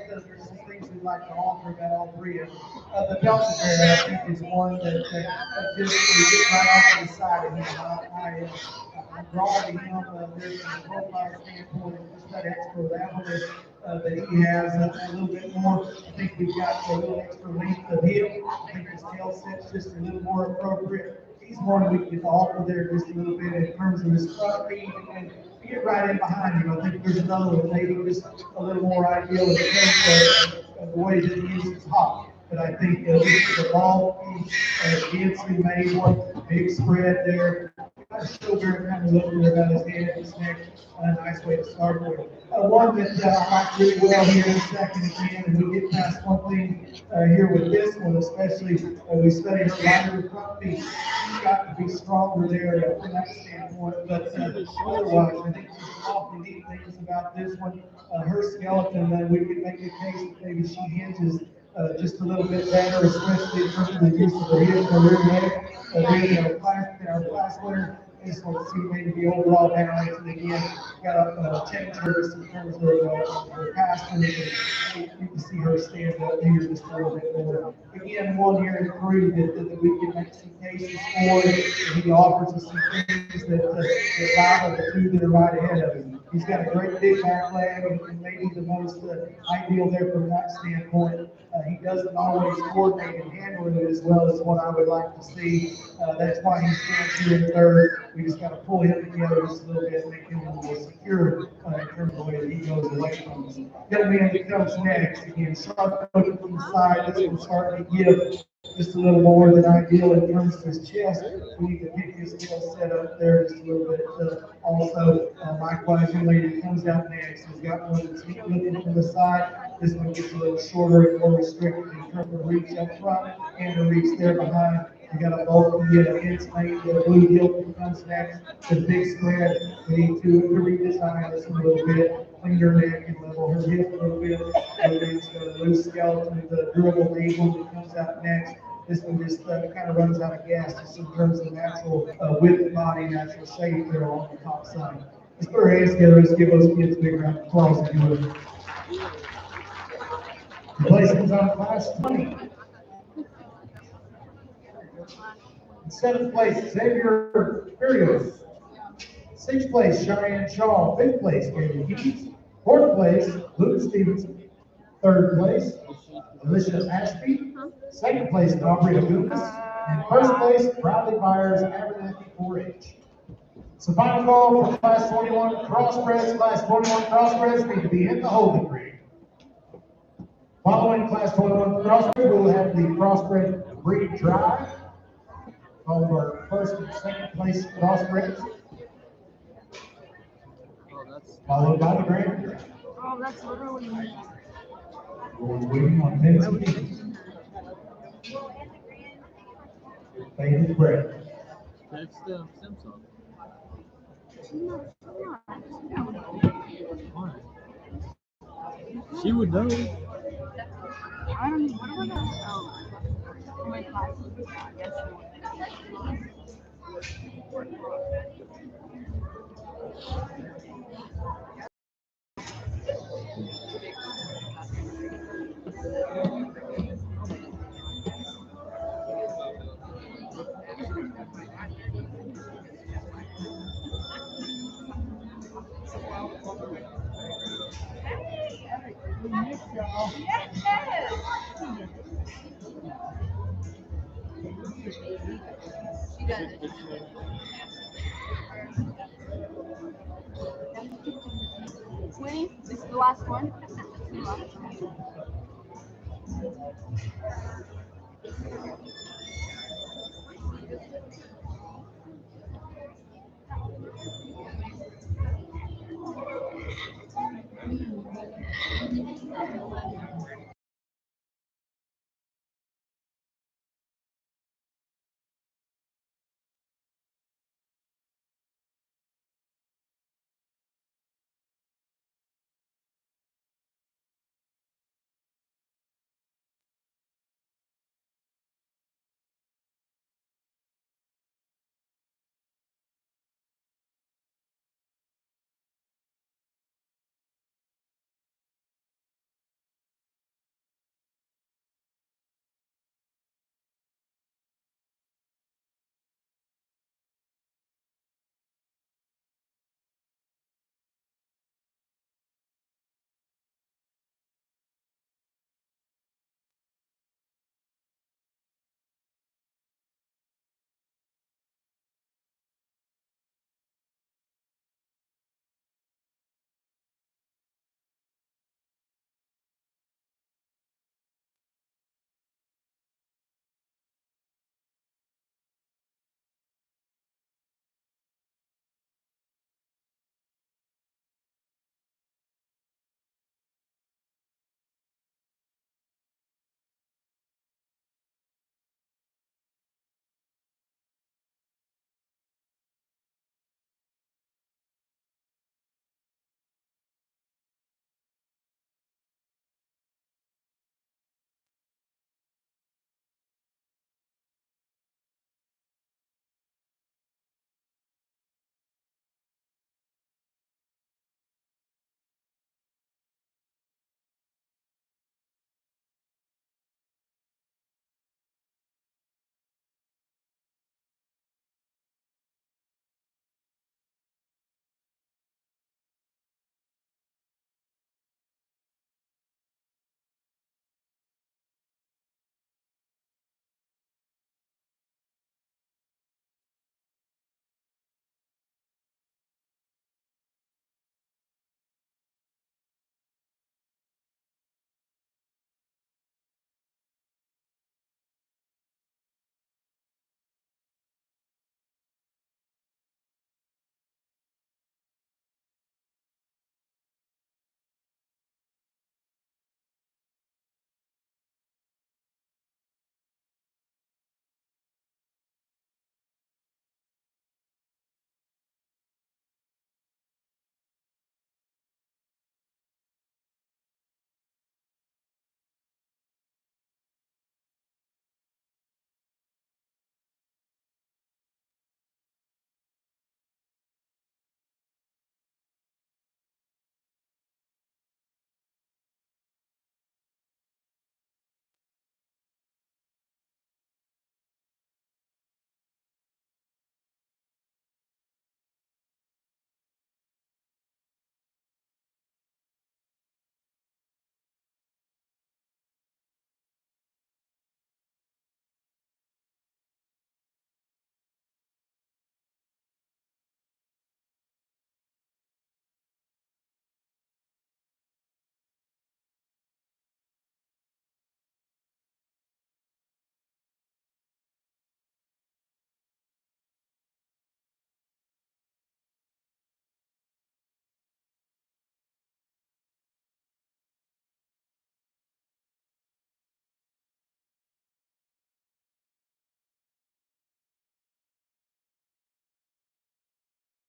S1: there's some things we'd like to offer about all three of them. The Delta there, I think, is one that just we get right off to the side of him. I'm drawn to him, there's from a profile standpoint, and just that extra rabbleness that he has a little bit more. I think we've got a little extra length of hip. I think his tail set's just a little more appropriate. He's one we can offer there just a little bit in terms of his front feet and get right in behind him. I think there's another one, maybe just a little more ideal in terms of the way that he uses his hop. But I think the ball Nancy made one big spread there. Sugar kind of looking about his head, his neck, a nice way to start with. One that I like really well here in a second again, and we get past one thing here with this one, especially we study her lighter front feet. She's got to be stronger there from that standpoint, but otherwise, I think there's awfully neat things about this one. Her skeleton, we could make a case that maybe she hinges just a little bit better, especially in terms of the use of the hip and rear leg. Being our class winner, I just want to see maybe the overall balance, and again, got a change her just in terms of her passing, and you can see her stand up here just a little bit more. Again, 1 year and 3 that we can make some cases for, and he offers us some things that rival the 2 that are right ahead of him. He's got a great big back leg, and maybe the most ideal there from that standpoint. He doesn't always coordinate and handle it as well as what I would like to see. That's why he stands here in third. We just got to pull him together just a little bit and make him a little more secure in terms of the way that he goes away from us. Young man that comes next, again, sharp looking from the side. This one's starting to give just a little more than ideal in terms of his chest. We need to pick his tail set up there just a little bit. Also, likewise, young lady that comes out next has got one that's looking from the side. This one gets a little shorter and more restricted in terms of reach up front and the reach there behind. We got a bulky inmate, the blue gilt that comes next to the big spread. We need to redesign this a little bit, clean her neck and level her hip a little bit. It's got a loose skeleton, the durable eagle that comes out next. This one just kind of runs out of gas just in terms of natural width of body, natural shape there on the top side. Let's put our hands together. Let's give those kids a big round of applause if you would. Replacements on class 20. In 7th place, Xavier Furios. 6th place, Cheyenne Shaw. 5th place, Gabriel Keys. 4th place, Luke Stevenson. 3rd place, Alicia Ashby. 2nd place, Aubrey Agunas. And 1st place, Bradley Byers, Abernathy 4-H. So final call for class 21 crossbreds. Class 21 crossbreds need to be in the holding ring. Following class 21 crossbred, we will have the crossbred breed drive. All of our 1st and 2nd place crossbreds. Followed by the grand drive.
S3: Oh, that's literally me.
S1: We're waiting on men's meeting. Faded bread.
S4: Text Simpson. Why? She would know.
S3: I don't know. What about that? Oh, my class. Yes, Swine, this is the last one.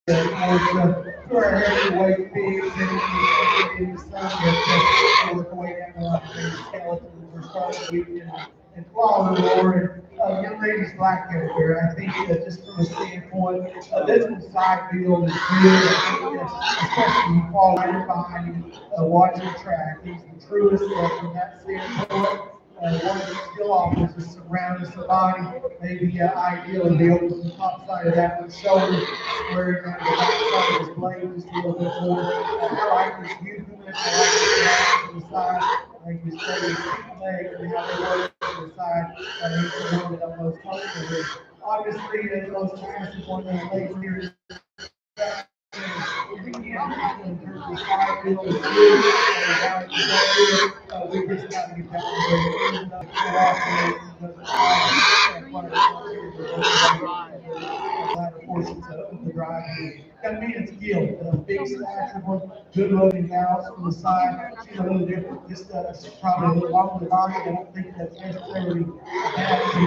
S1: to our heavyweight pigs and some that work away down the line. Skeletons are starting to weaken and claw the Lord. Young lady's black hair. I think just from a standpoint, this one side field is good. I think, especially you fall right behind him, watching track. He's the truest from that standpoint. One of the skill offers is surrounding somebody, maybe ideal to be over the top side of that one's shoulder, squaring around the back side of his blade just a little bit more. I like his movement, I like his back to the side, I like his steady feet leg and how they work to the side. He's the one that I'm most comfortable with. Obviously, the most massive one of the late years. We just got to get portions of the drive. Got me in skill, big stature, good looking balance from the side. She's a little different, just probably a little longer body. I don't think that's necessarily bad thing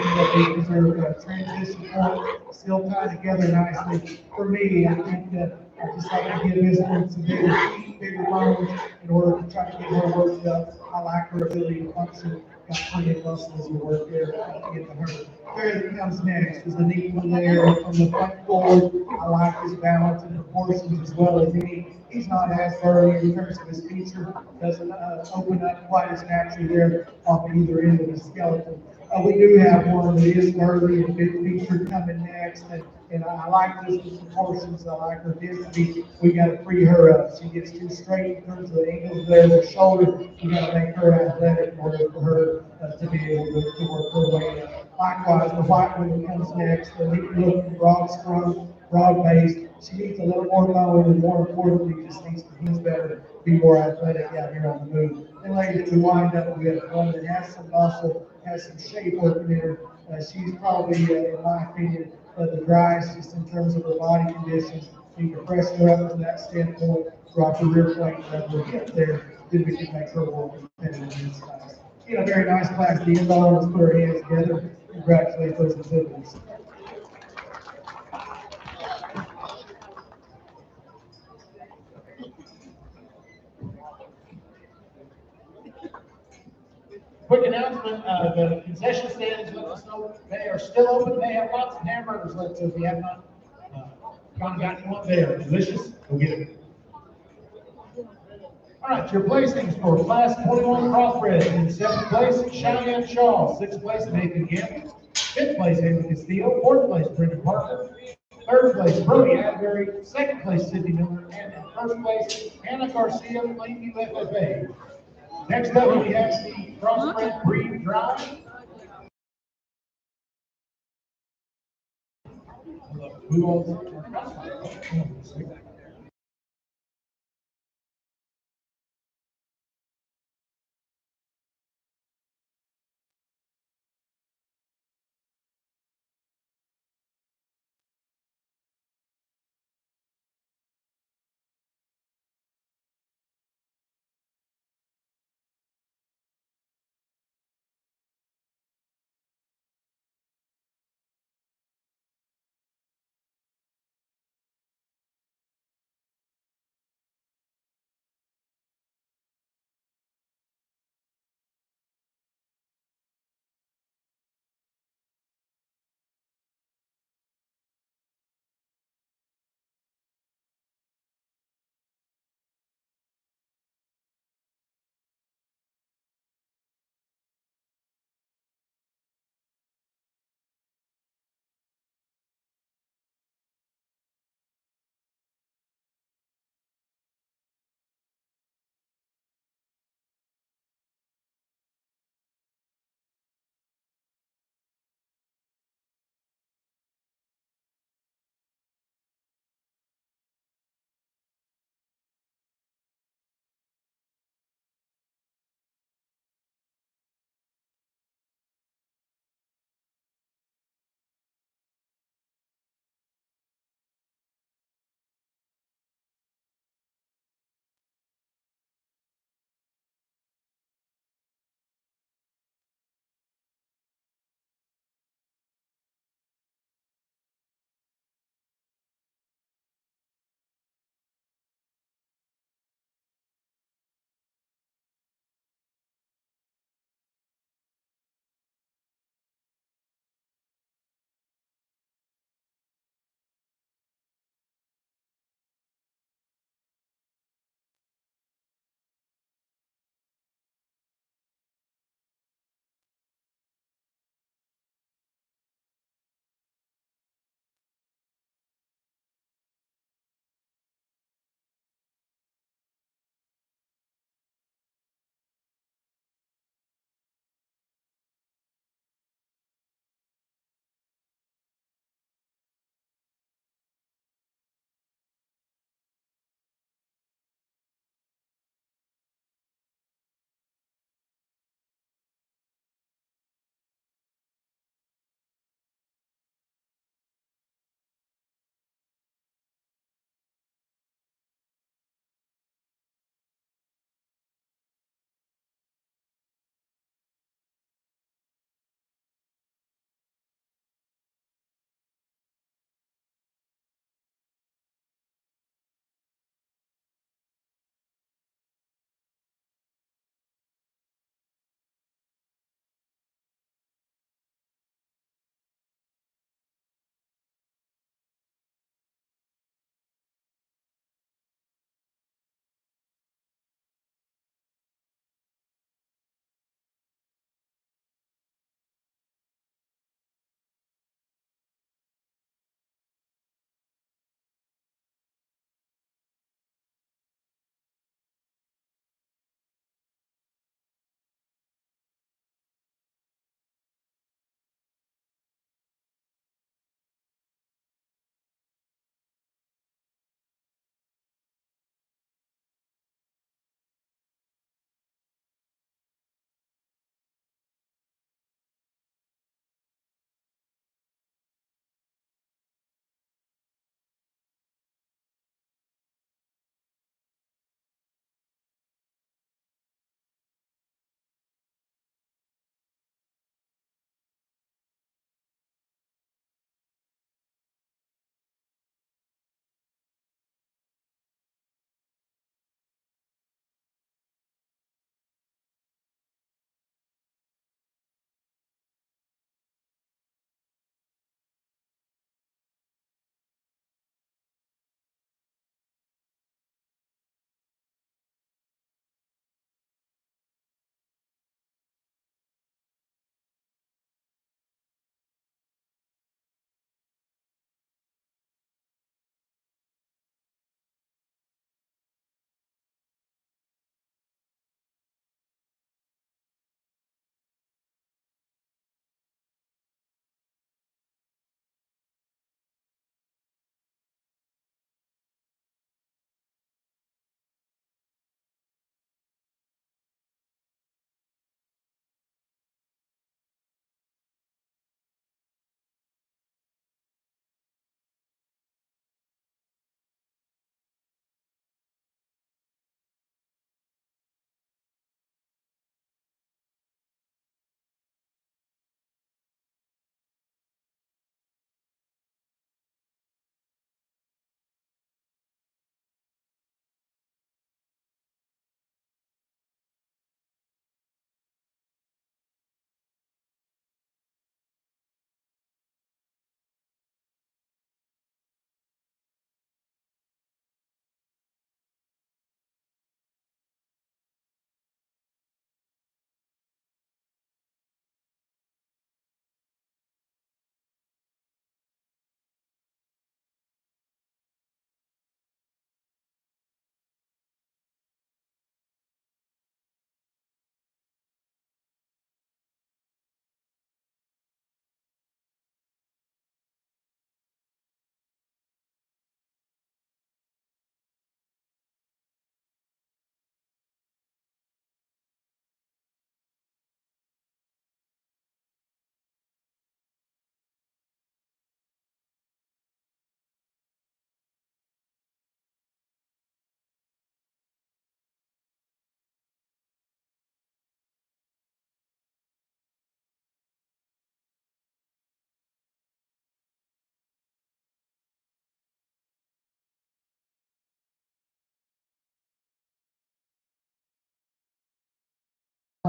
S1: because they're transition point, still tied together nicely. For me, I think that I just like to give this one some bigger feet, bigger bones in order to try to get her worked up. I like her ability to function. Got plenty of muscles to work there to get to her. There that comes next is the neat one there from the front forward. I like his balance and proportions as well as he. He's not as burly in terms of his feature. Doesn't open up quite as naturally there off either end of the skeleton. We do have one that is burly and big feature coming next, and I like those proportions. I like her density. We got to free her up. She gets too straight in terms of the angles there, the shoulder. We got to make her athletic in order for her to be able to work her way up. Likewise, the white one comes next. The neat looking, broad strung, broad based. She needs a little more bone, and more importantly, just needs to use better, be more athletic out here on the move. And lady that we wind up with, one that has some muscle, has some shape working in her. She's probably, in my opinion, the driest just in terms of her body conditions. You can press her up from that standpoint, drop the rear plate, let her get there, then we can make her more competitive in size. Very nice class to end on. Let's put our hands together. Congratulate those exhibitors.
S2: Quick announcement, the concession stands, let us know they are still open. They have lots of hamburgers left, so if you have not gone and gotten one, they are delicious. Go get it. All right, your placings for Class 21 Crossbred. In 7th place, Cheyenne Shaw. 6th place, Nathan Gamble. 5th place, Haley Castillo. 4th place, Brendan Parker. 3rd place, Brody Adbury. 2nd place, Sidney Miller. And in 1st place, Hannah Garcia, Plainview FFA. Next up, we have the Crossbred Breed Drive. Who owns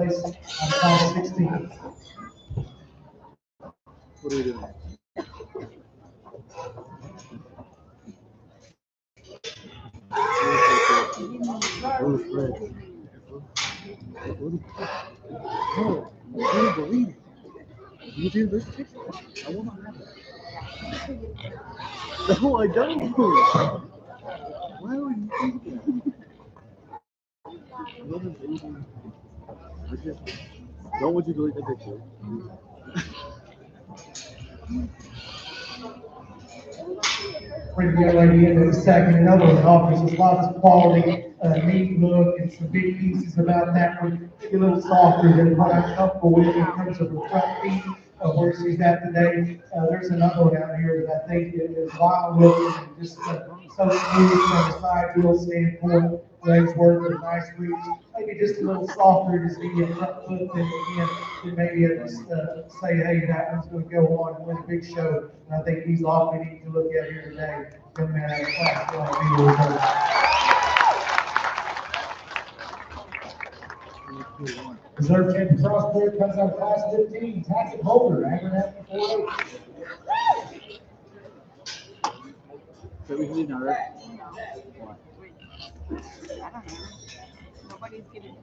S2: place out of class 16.
S6: What are we doing? Oh, Fred. No, I can't believe it. You do this picture? I will not have that. No, I don't. Why would you do that? What a baby. I just don't want you to delete the picture.
S1: Bring the young lady into the second. Another one offers a lot of quality, neat look, and some big pieces about that one. Maybe a little softer than what I'm comfortable with in terms of her front feet, where she's at today. There's another one out here that I think is wild looking and just so smooth from a side wheel standpoint. Legs work with nice reach. Maybe just a little softer, just give you a front foot, then again, then maybe I just say, hey, that one's going to go on and win a big show. And I think he's awfully neat to look at here today. Young man out of class 1B.
S2: Reserve champion crossbred comes out of class 15. Tackett Holder, Abernathy 4-8.
S6: So we can do now, right?
S3: I don't know. Nobody's giving.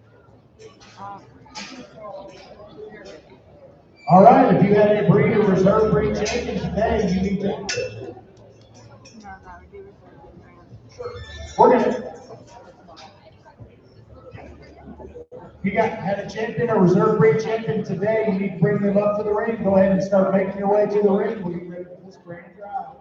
S2: All right, if you have a breed or reserve breed champion today, you need to.
S3: No, that would be reserved.
S2: We're gonna. You had a champion or reserve breed champion today, you need to bring them up to the ring. Go ahead and start making your way to the ring. We'll get ready for this grand drive.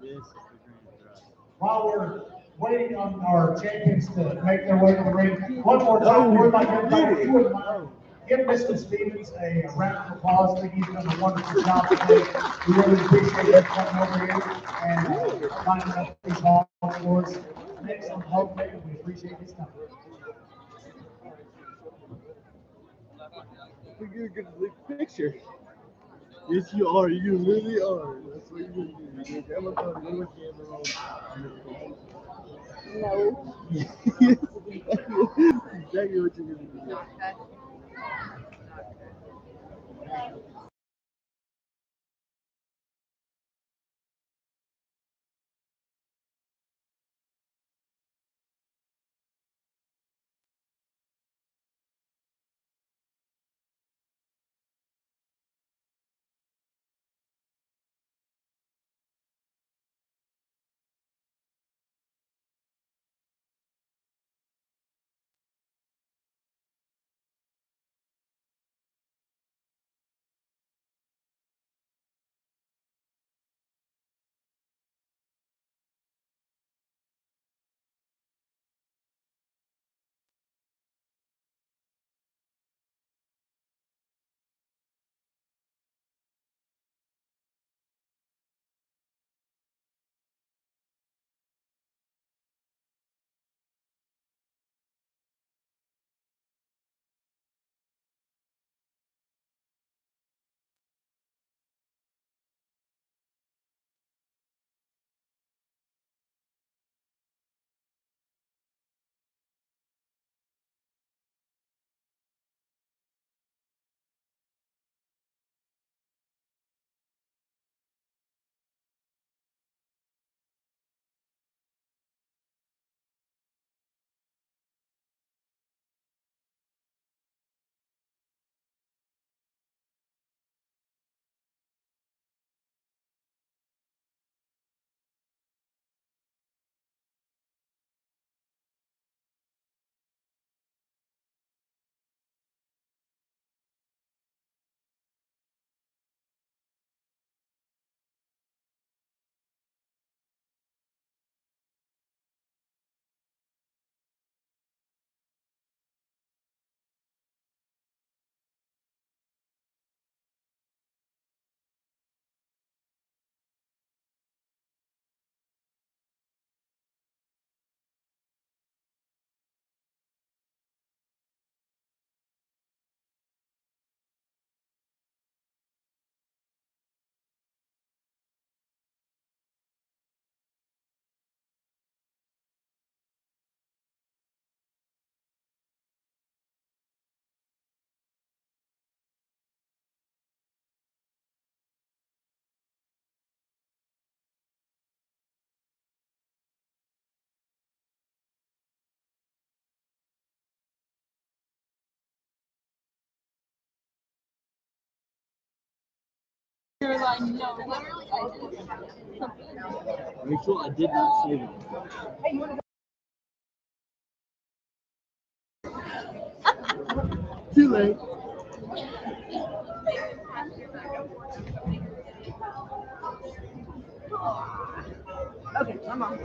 S6: Yes, it's a grand drive.
S2: While we're waiting on our champions to make their way to the ring, one more time, we'd like everybody, if you wouldn't mind, give Mr. Stevens a round of applause. I think he's done a wonderful job today. We really appreciate him coming over here and lining up these balls for us. Next on the whole thing, we appreciate his time.
S6: You're gonna take a picture. Yes, you are. You literally are. That's what you're gonna do. You're gonna grab my phone, go to my camera roll.
S3: No.
S6: Yes, exactly what you're gonna do.
S3: Okay. I know, literally, I did.
S6: Rachel, I did not say that. Too late.
S3: Okay, I'm on.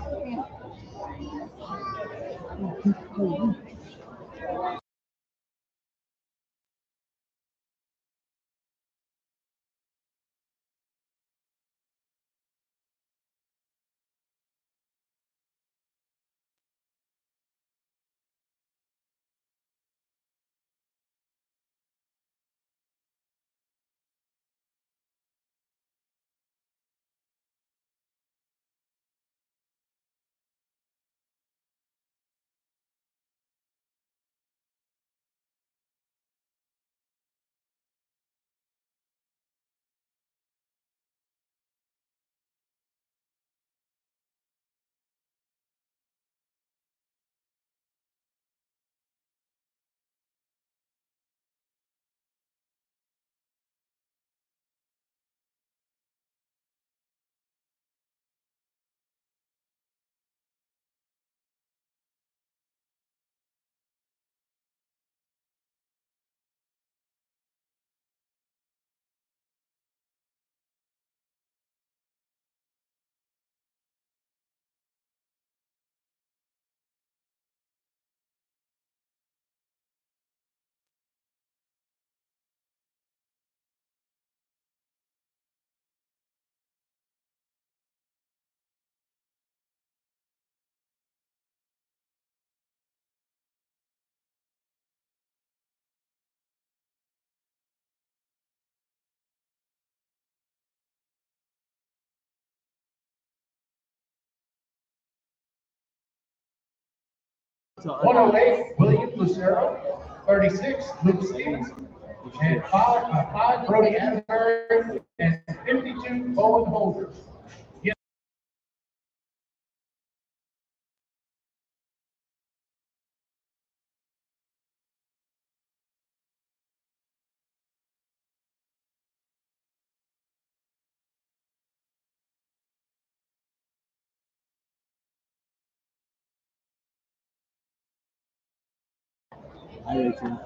S6: So
S2: 108, William Lucero. 36, Luke Stevens. And 5, Brody Asbury. And 52, Owen Holders.
S6: Hi, Rachel.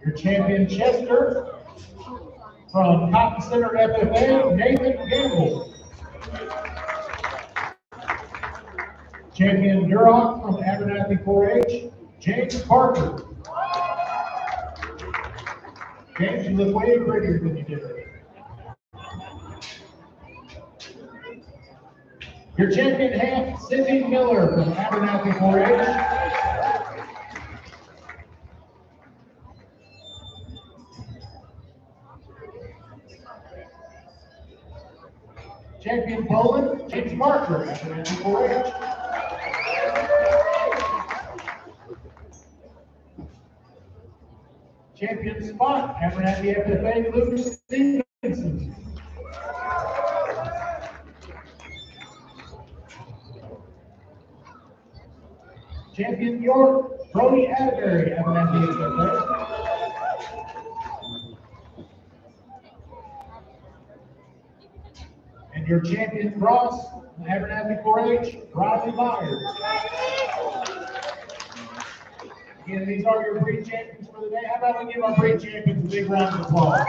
S2: Your champion Chester from Cotton Center FFA, Nathan Gamble. Champion Duroc from Abernathy 4-H, James Parker. James, you look way prettier than you did. Your champion half, Cindy Miller from Abernathy 4-H. Champion Poland, James Marker, Abernathy 4-H. Champion Spot, Abernathy FFA, Luke Stevenson. Champion York, Brody Atterbury, Abernathy FFA. And your champion cross, Abernathy 4-H, Riley Myers. Again, these are your breed champions for the day. How about we give our breed champions a big round of applause?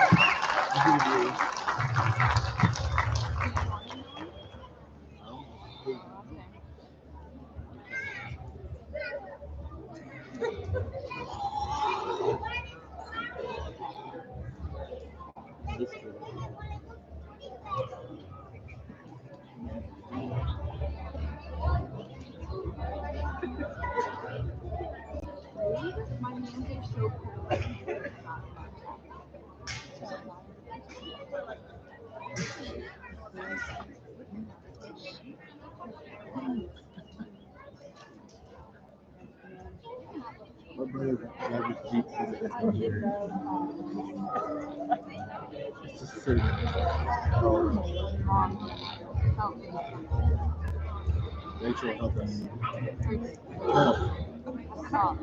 S3: My hands are so cold.
S6: My brother got his Jeep for the year. It's just sitting Rachel, help us. Help. Help.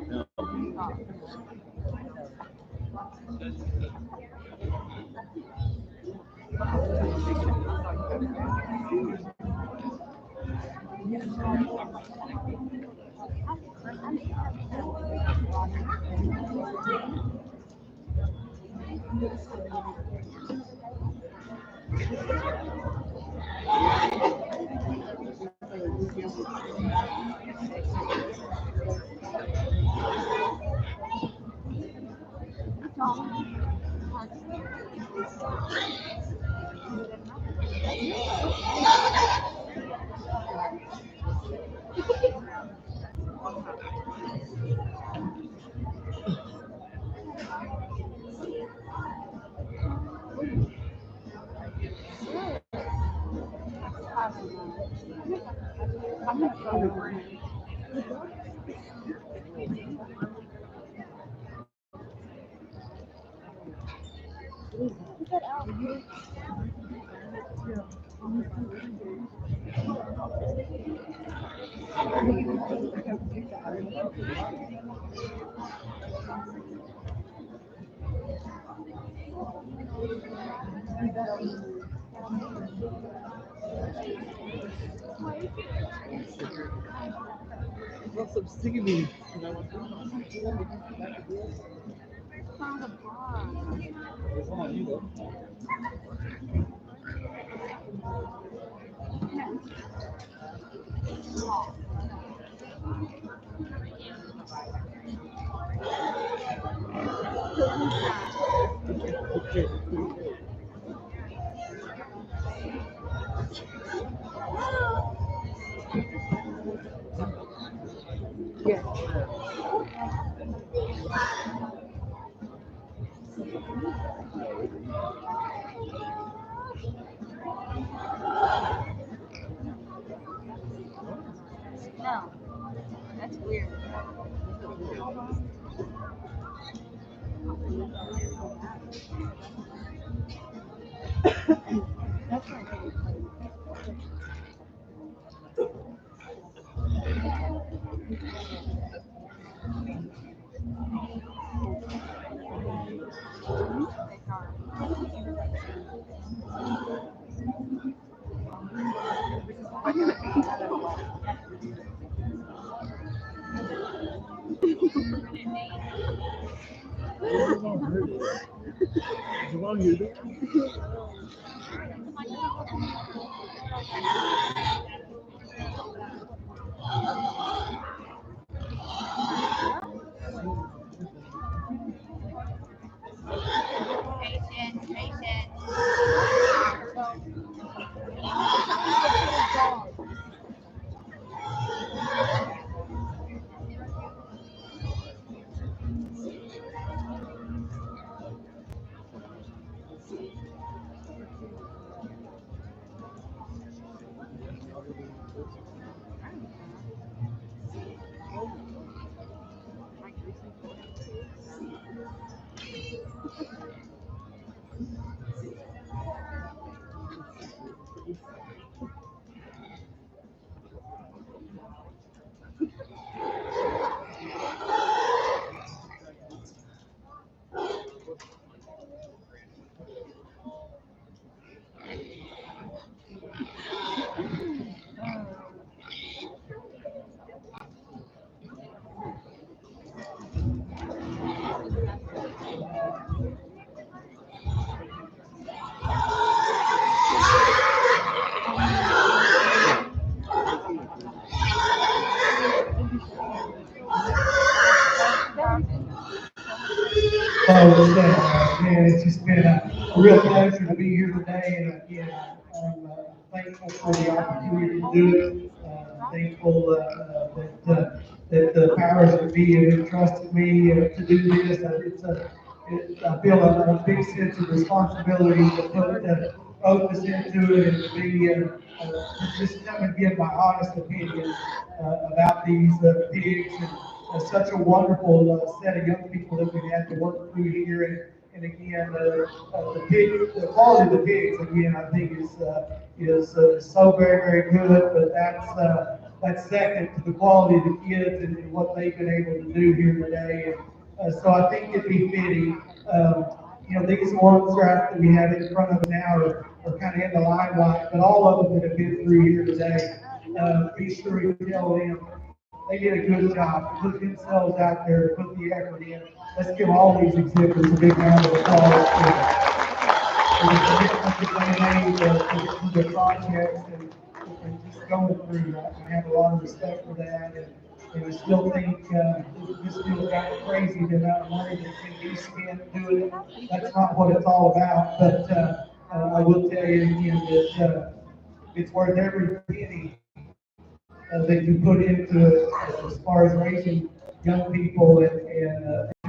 S3: I'm gonna go to work.
S6: I want some sticky beans.
S3: Found a bar.
S6: It's not you though.
S3: Yeah. No, that's weird. That's my favorite place.
S6: It's all hurt it. You want to hear that?
S5: Patient, patient.
S1: So, man, it's just been a real pleasure to be here today, and again, I'm thankful for the opportunity to do it. Thankful that the powers that be have entrusted me to do this. I feel a big sense of responsibility to put focus into it and to be to just come and give my honest opinion about these pigs and such a wonderful set of young people that we've had to work through here. And again, the quality of the pigs, again, I think is so very, very good. But that's second to the quality of the kids and what they've been able to do here today. And so I think it'd be fitting. These ones that we have in front of us now are kind of in the limelight, but all of them that have been through here today, be sure you tell them they did a good job. Put themselves out there, put the effort in. Let's give all these exhibitors a big round of applause for the commitment that they made to the projects and just going through. I have a lot of respect for that, and I still think this feels kind of crazy the amount of money that can be spent doing it. That's not what it's all about, but I will tell you again that it's worth every penny that you put into it as far as raising young people and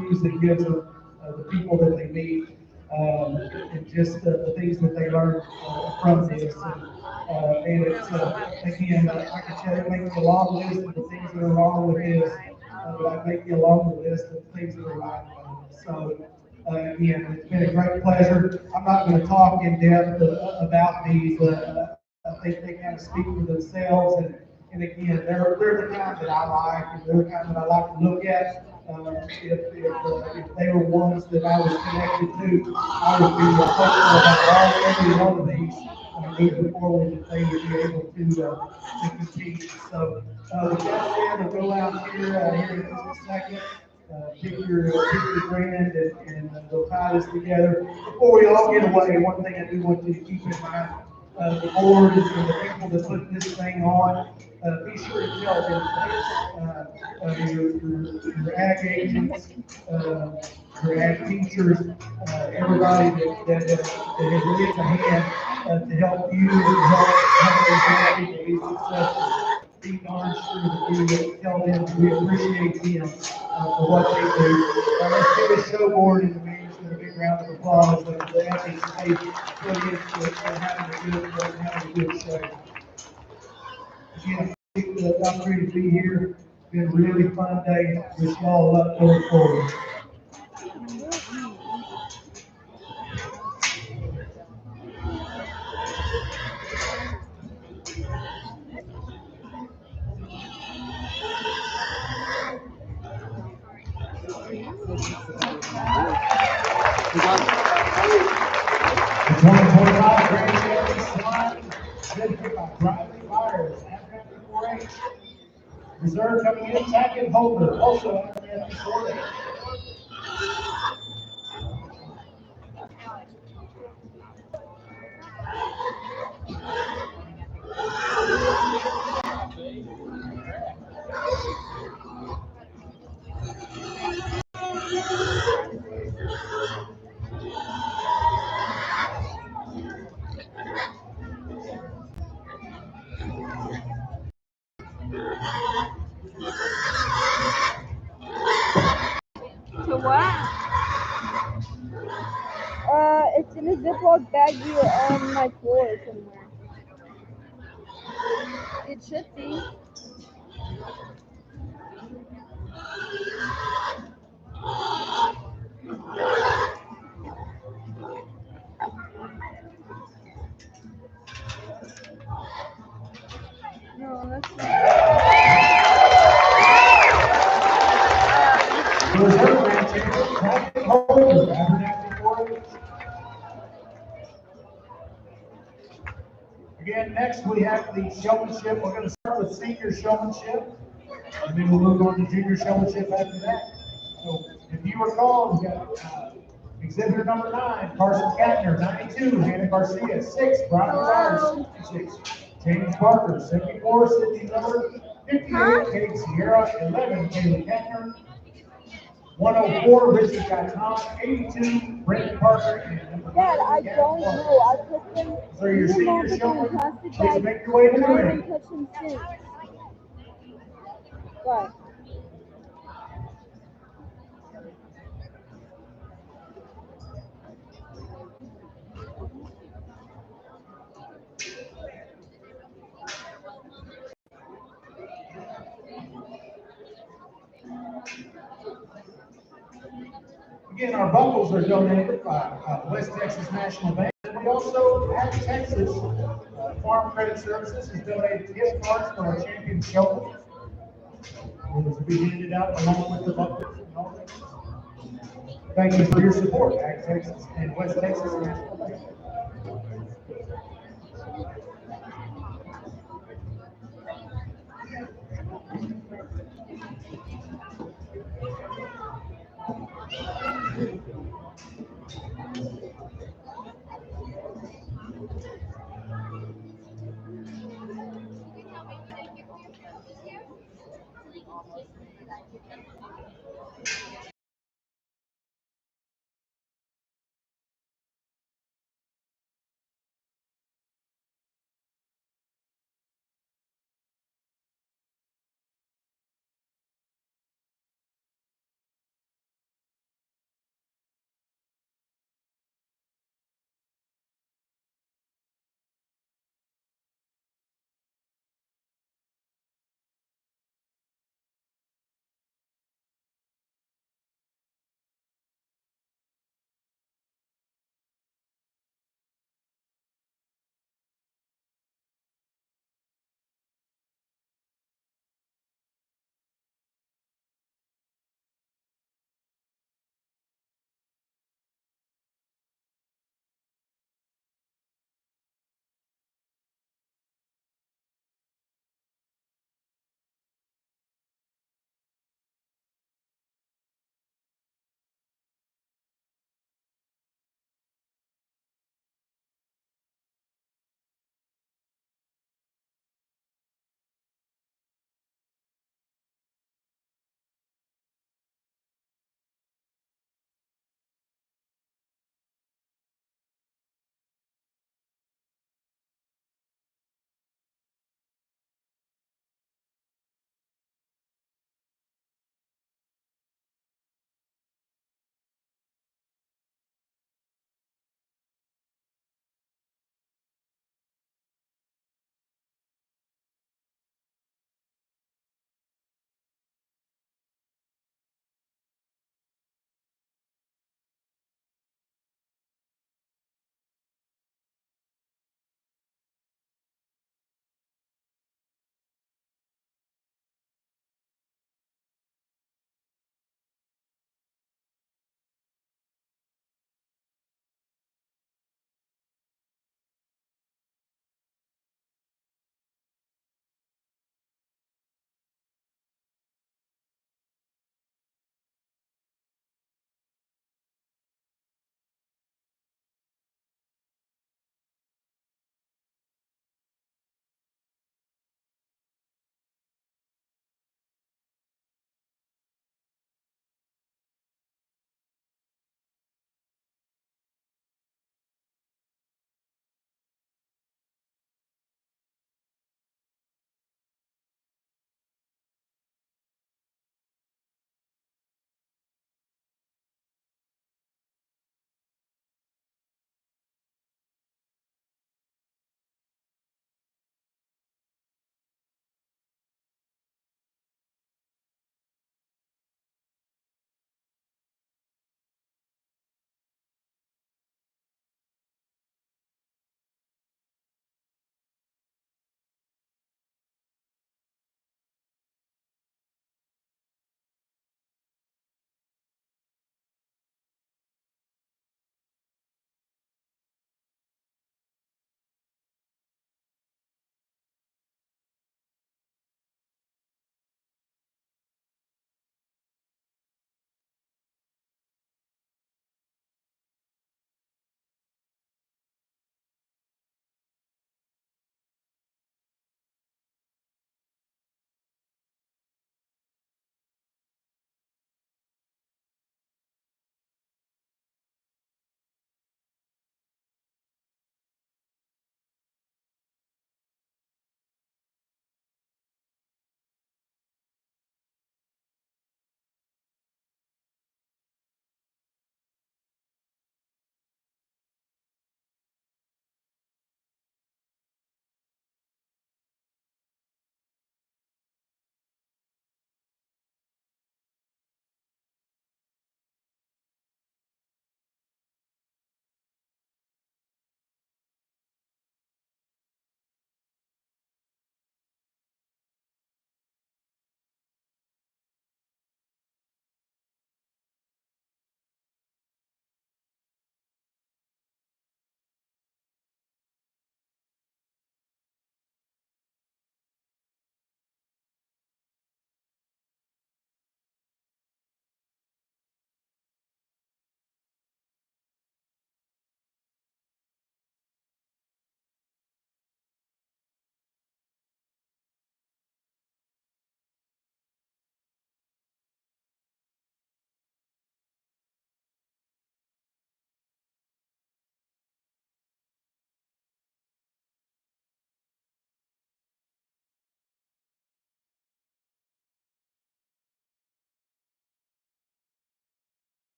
S1: news that gives them the people that they meet and just the things that they learn from this. And it's, again, I can tell you, make a long list of the things that are wrong with this, but I make you a longer list of things that are right with it. So, again, it's been a great pleasure. I'm not going to talk in depth about these. I think they kind of speak for themselves, and again, they're the kind that I like, and they're the kind that I like to look at. If they were ones that I was connected to, I would be hopeful about every one of these moving forward that they would be able to compete. So with that said, I'll go out here in just a second. Pick your brand and we'll tie this together. Before we all get away, one thing I do want you to keep in mind, the board and the people that put this thing on, be sure to tell them your ag agents, your ag teachers, everybody that has raised a hand to help you and to help those young people be successful. Be darn sure that we tell them we appreciate them for what they do. Let's give this show board and the management a big round of applause for the efforts that they put into having a good show. Again, I think the opportunity to be here. It's been a really fun day. Wish y'all luck going forward. The 2025 Grand Champion Swine, dedicated by Bradley Myers at 4H. Reserve
S2: Turner coming in, Tackett Holder, also RMF 4H.
S3: To what?
S7: It's in a Ziploc baggie on my floor somewhere. It should be. No, that's not.
S2: The reserve man champion, Tackett Holder, Abernathy 4H. Again, next we have the showmanship. We're going to start with senior showmanship, and then we'll move on to junior showmanship after that. So, if you recall, we got exhibitor number 9, Carson Kattner, 92, Hannah Garcia, 6, Brian Rogers, 66, James Barker, 74, Sydney Miller, 58, Kate Sierra, 11, Kaylee Kattner, 104, Richie Gaton, 82, Brandon Parker, and number 9,
S7: Dad, I
S2: Gavin
S7: don't
S2: Clark.
S7: know. I put them
S2: So your
S7: in the
S2: senior
S7: plastic
S2: showman,
S7: plastic
S2: please
S7: bag,
S2: make your way to
S7: and
S2: the
S7: I
S2: ring.
S7: haven't touched them since. Why?
S2: Again, our buckles are donated by West Texas National Bank. We also have Texas Farm Credit Services has donated gift cards for our champion showman. Those will be handed out along with the buckles and all that. Thank you for your support, Ag Texas and West Texas National Bank.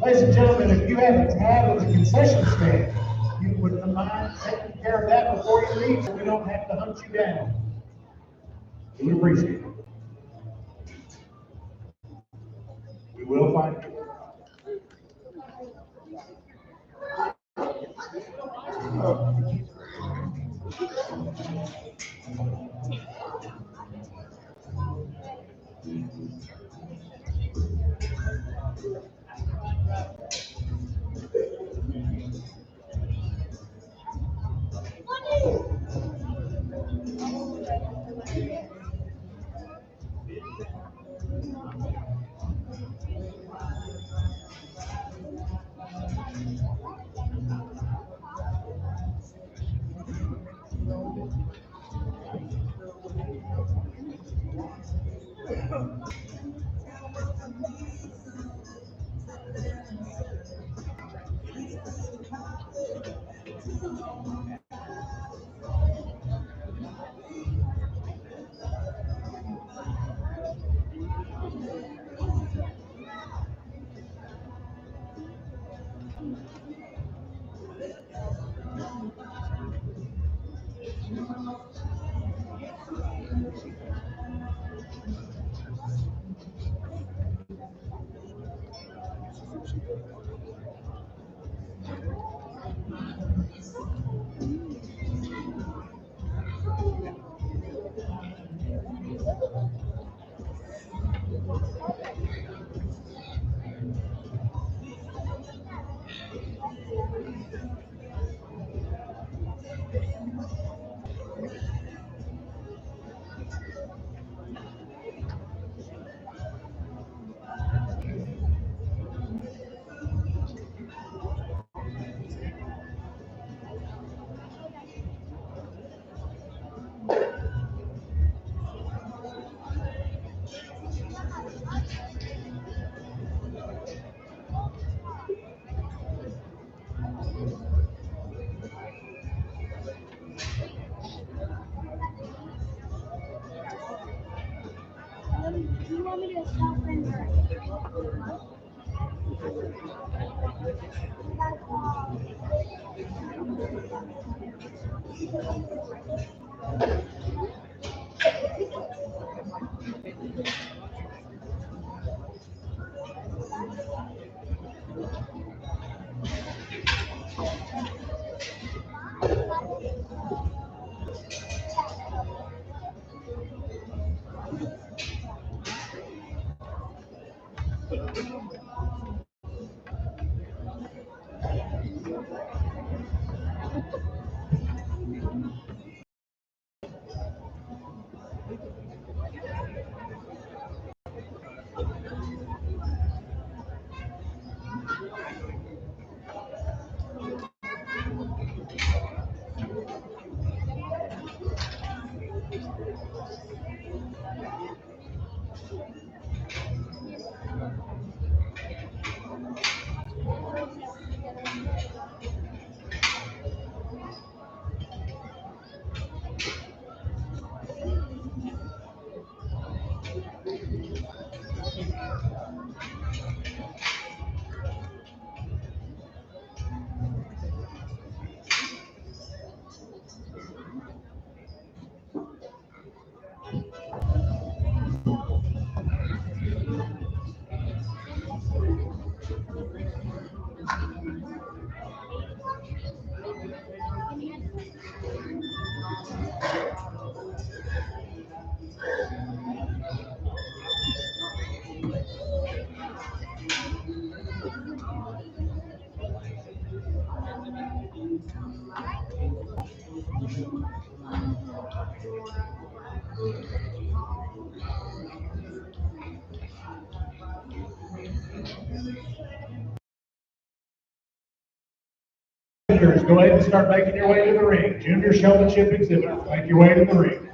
S2: Ladies and gentlemen, if you have a tab of the concession stand, you would mind taking care of that before you leave so we don't have to hunt you down. We would appreciate it. We will find you.
S7: Do you want me to stop and
S2: Juniors, go ahead and start making your way to the ring. Junior showmanship exhibitors, make your way to the ring.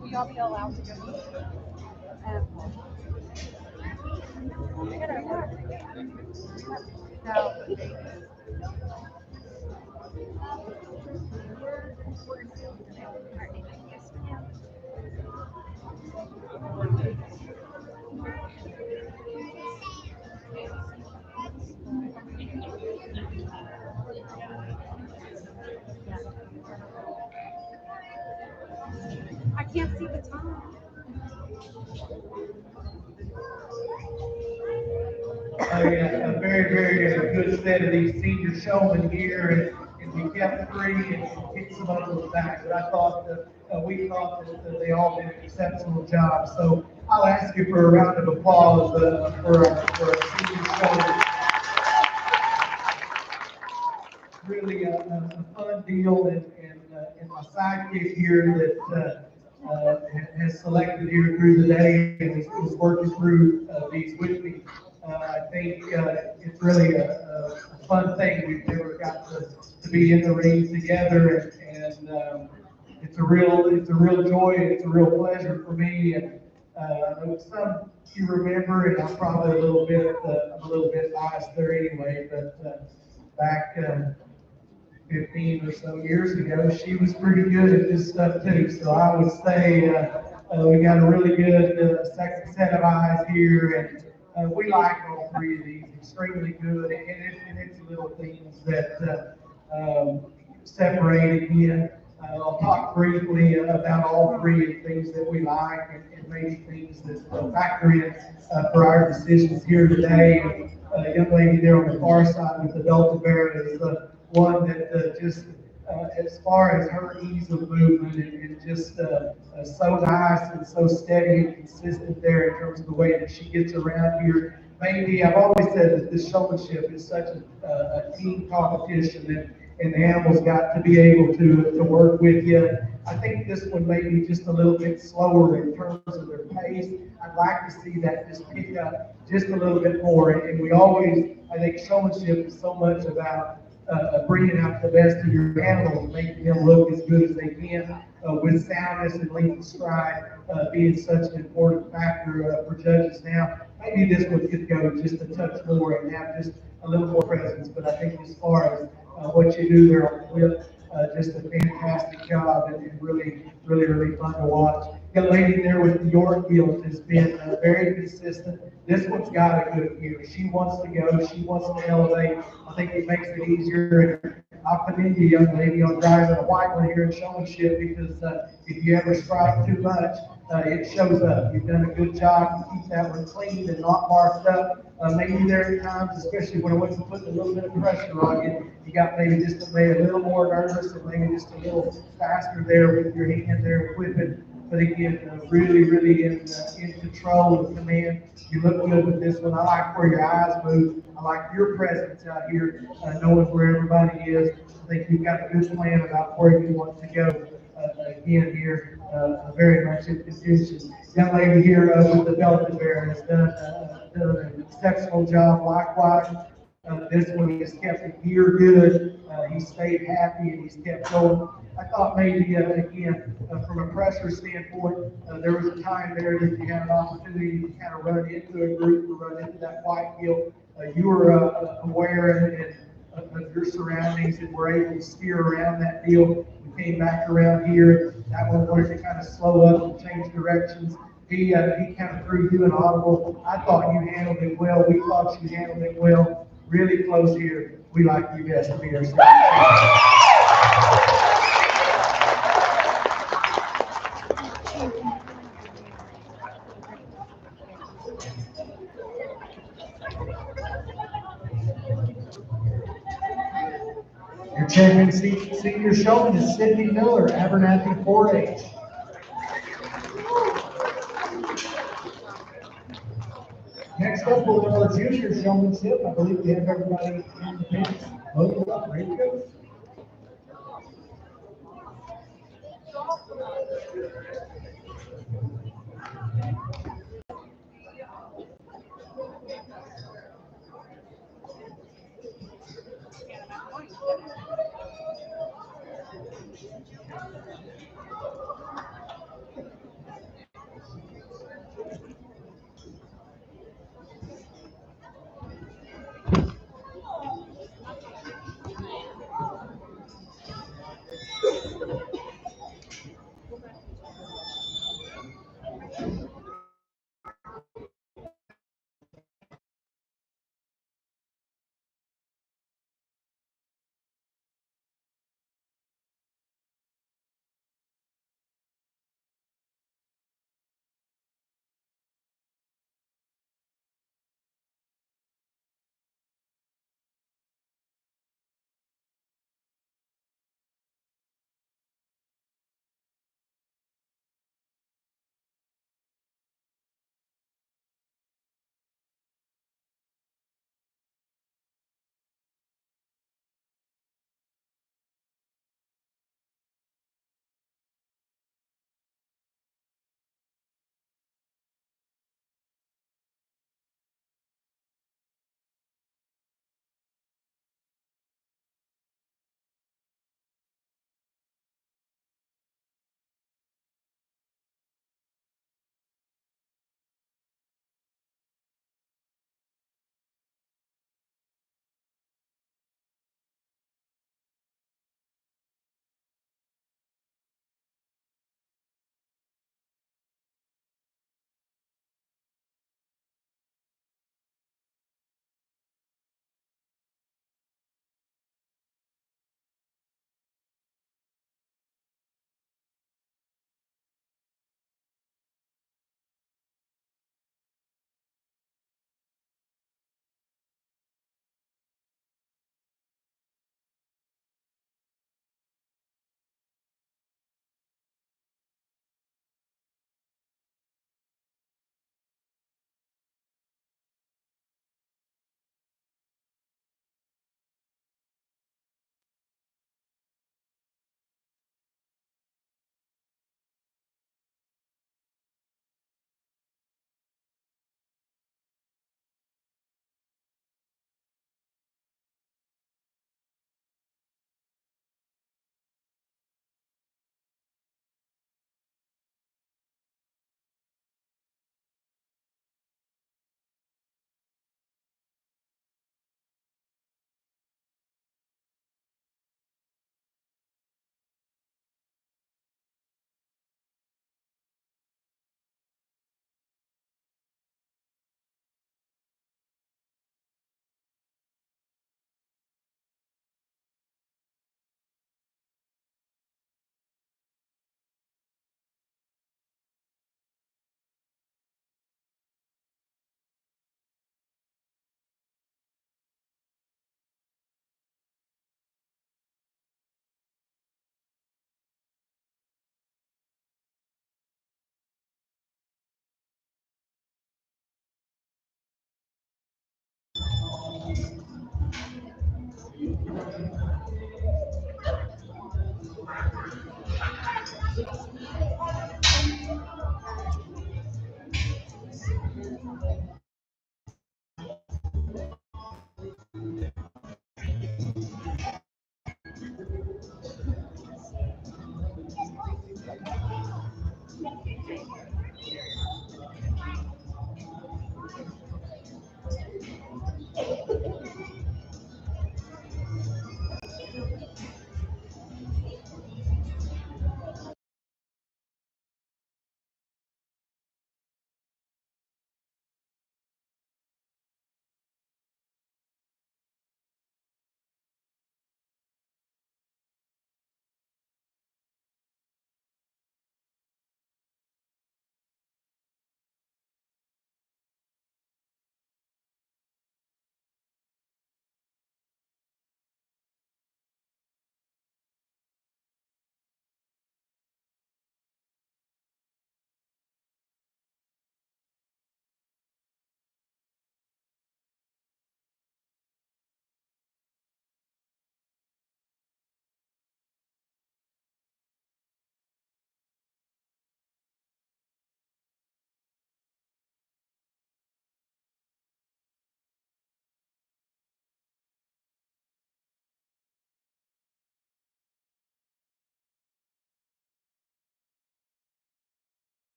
S3: Will y'all be allowed to go? I can't see the time.
S1: A very, very good set of these senior showmen here, and we kept three and kicked some others back. But I thought that we thought that they all did an exceptional job. So I'll ask you for a round of applause for our senior showmen. Really a fun deal, and my sidekick here that has selected here through the day and is working through these with me. I think it's really a fun thing. We've never got to be in the ring together, and it's a real joy and it's a real pleasure for me. And some you remember, and I'm probably I'm a little bit biased there anyway, but back 15 or so years ago, she was pretty good at this stuff too. So I would say we got a really good second set of eyes here, and we like all three of these extremely good. And it's little things that separate again. I'll talk briefly about all three and things that we like, and maybe things that factor in for our decisions here today. A young lady there on the far side with the Delta Bear is one that just, as far as her ease of movement and just so nice and so steady and consistent there in terms of the way that she gets around here. Maybe I've always said that this showmanship is such a team competition, and the animals got to be able to work with you. I think this one may be just a little bit slower in terms of their pace. I'd like to see that just pick up just a little bit more. And we always, I think showmanship is so much about bringing out the best of your animals, making them look as good as they can, with soundness and length of stride being such an important factor for judges. Now, maybe this one could go just a touch more and have just a little more presence, but I think as far as what you do there on the whip, just a fantastic job, and really fun to watch. The lady there with the Yorkfield has been very consistent. This one's got a good view. She wants to go. She wants to elevate. I think it makes it easier. I'll commend you, young lady, on driving a white one here in showmanship, because if you ever strike too much, it shows up. You've done a good job to keep that one clean and not marked up. Maybe there are times, especially when I wasn't putting a little bit of pressure on you, you got maybe just maybe a little more nervous and maybe just a little faster there with your hand there whipping. But again, really in control and command. You look good with this one. I like where your eyes move. I like your presence out here, knowing where everybody is. I think you've got a good plan about where you want to go. Again here, very much in contention. Young lady here with the Delta Bear has done an exceptional job. Likewise, this one has kept the gear good. He stayed happy and he's kept going. I thought maybe, again, from a pressure standpoint, there was a time there that you had an opportunity to kind of run into a group or run into that white field. You were aware of your surroundings and were able to steer around that field. We came back around here. That one wanted to kind of slow up and change directions. He kind of threw you an audible. I thought you handled it well. We thought you handled it well. Really close here. We like you best to be here.
S2: Your champion senior showman is Sydney Miller, Abernathy 4-H. Next up, we'll go to our junior showmanship. I believe we have everybody in the pits loaded up, ready to go.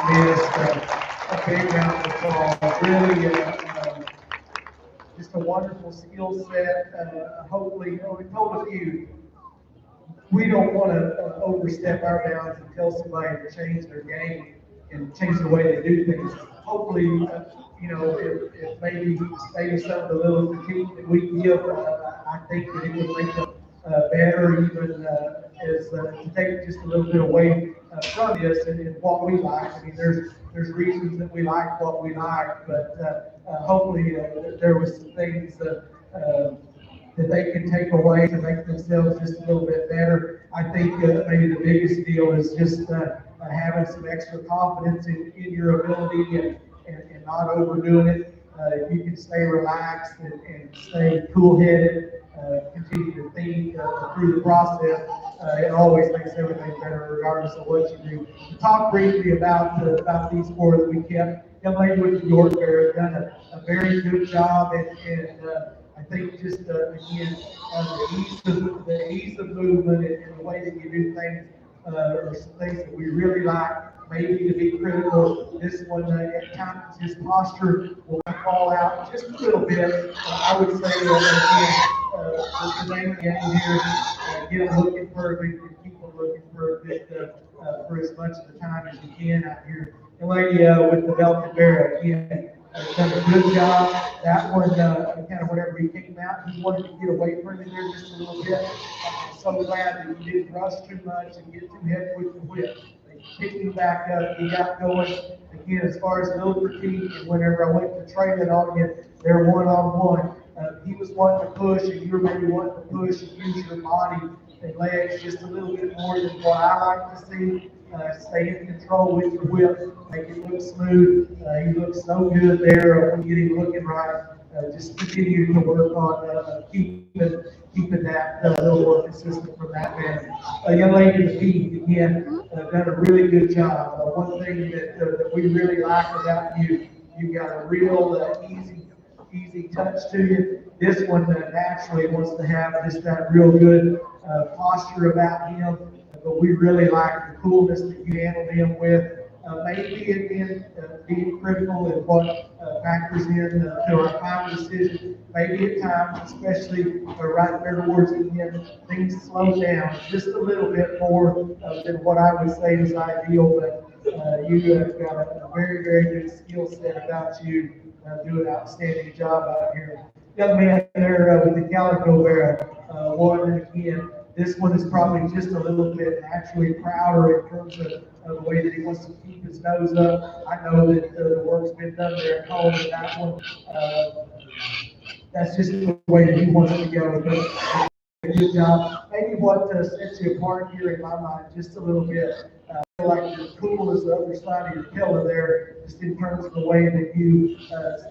S1: missed a big round of calls. Really, just a wonderful skill set. Hopefully, we told a few, we don't want to overstep our bounds and tell somebody to change their game and change the way they do things. Hopefully, if maybe some of the little critique that we give, I think that it would make them better, even as to take just a little bit away from this and what we like. I mean, there's reasons that we like what we like, but hopefully there was some things that they can take away to make themselves just a little bit better. I think maybe the biggest deal is just having some extra confidence in your ability and not overdoing it. If you can stay relaxed and stay cool-headed, continue to think through the process, it always makes everything better regardless of what you do. To talk briefly about these four that we kept, young lady with the York Bear has done a very good job, and I think just again the ease of movement and the way that you do things are some things that we really like. Maybe to be critical, this one at times his posture will fall out just a little bit. I would say again the name of the game here, get him looking perfect and keep him looking perfect for as much of the time as you can out here. And lady with the Belton Bear again. Done a good job. That one, kind of whenever he came out, he wanted to get away from it there just a little bit. I'm so glad that he didn't rush too much and get too heavy with the whip. They picked him back up. He got going. Again, as far as no critique, and whenever I went to train it on him, they're one-on-one. He was wanting to push, and you were maybe wanting to push and use your body and legs just a little bit more than what I like to see. Stay in control with your whip, make it look smooth. He looks so good there when you get him looking right. Just continue to work on keeping that a little more consistent from that man. A young lady in the feed, again, done a really good job. One thing that we really like about you, you got a real easy touch to you. This one naturally wants to have just that real good posture about him, but we really like the coolness that you handled him with. Maybe again being critical in what factors in to our final decision. Maybe at times, especially right there towards the end, things slow down just a little bit more than what I would say is ideal. But you have got a very, very good skill set about you. Do an outstanding job out here. Young man there with the Calico Bear, one again. This one is probably just a little bit naturally prouder in terms of the way that he wants to keep his nose up. I know that the work's been done there at home, and that one, that's just the way that he wants to go. But good job. Maybe what sets you apart here in my mind just a little bit. I feel like you're cool as the other side of your pillar there, just in terms of the way that you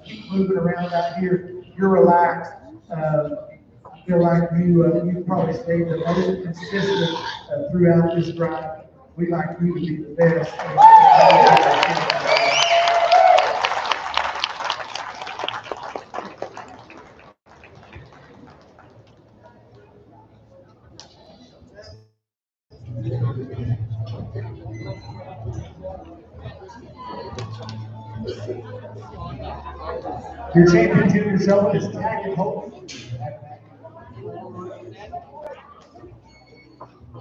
S1: keep moving around out here. You're relaxed. I feel like you probably stayed the most consistent throughout this drive. We like you to be the best.
S2: Your champion junior show is Taggart Hope.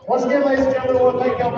S2: Once again, ladies and gentlemen, I want to thank y'all.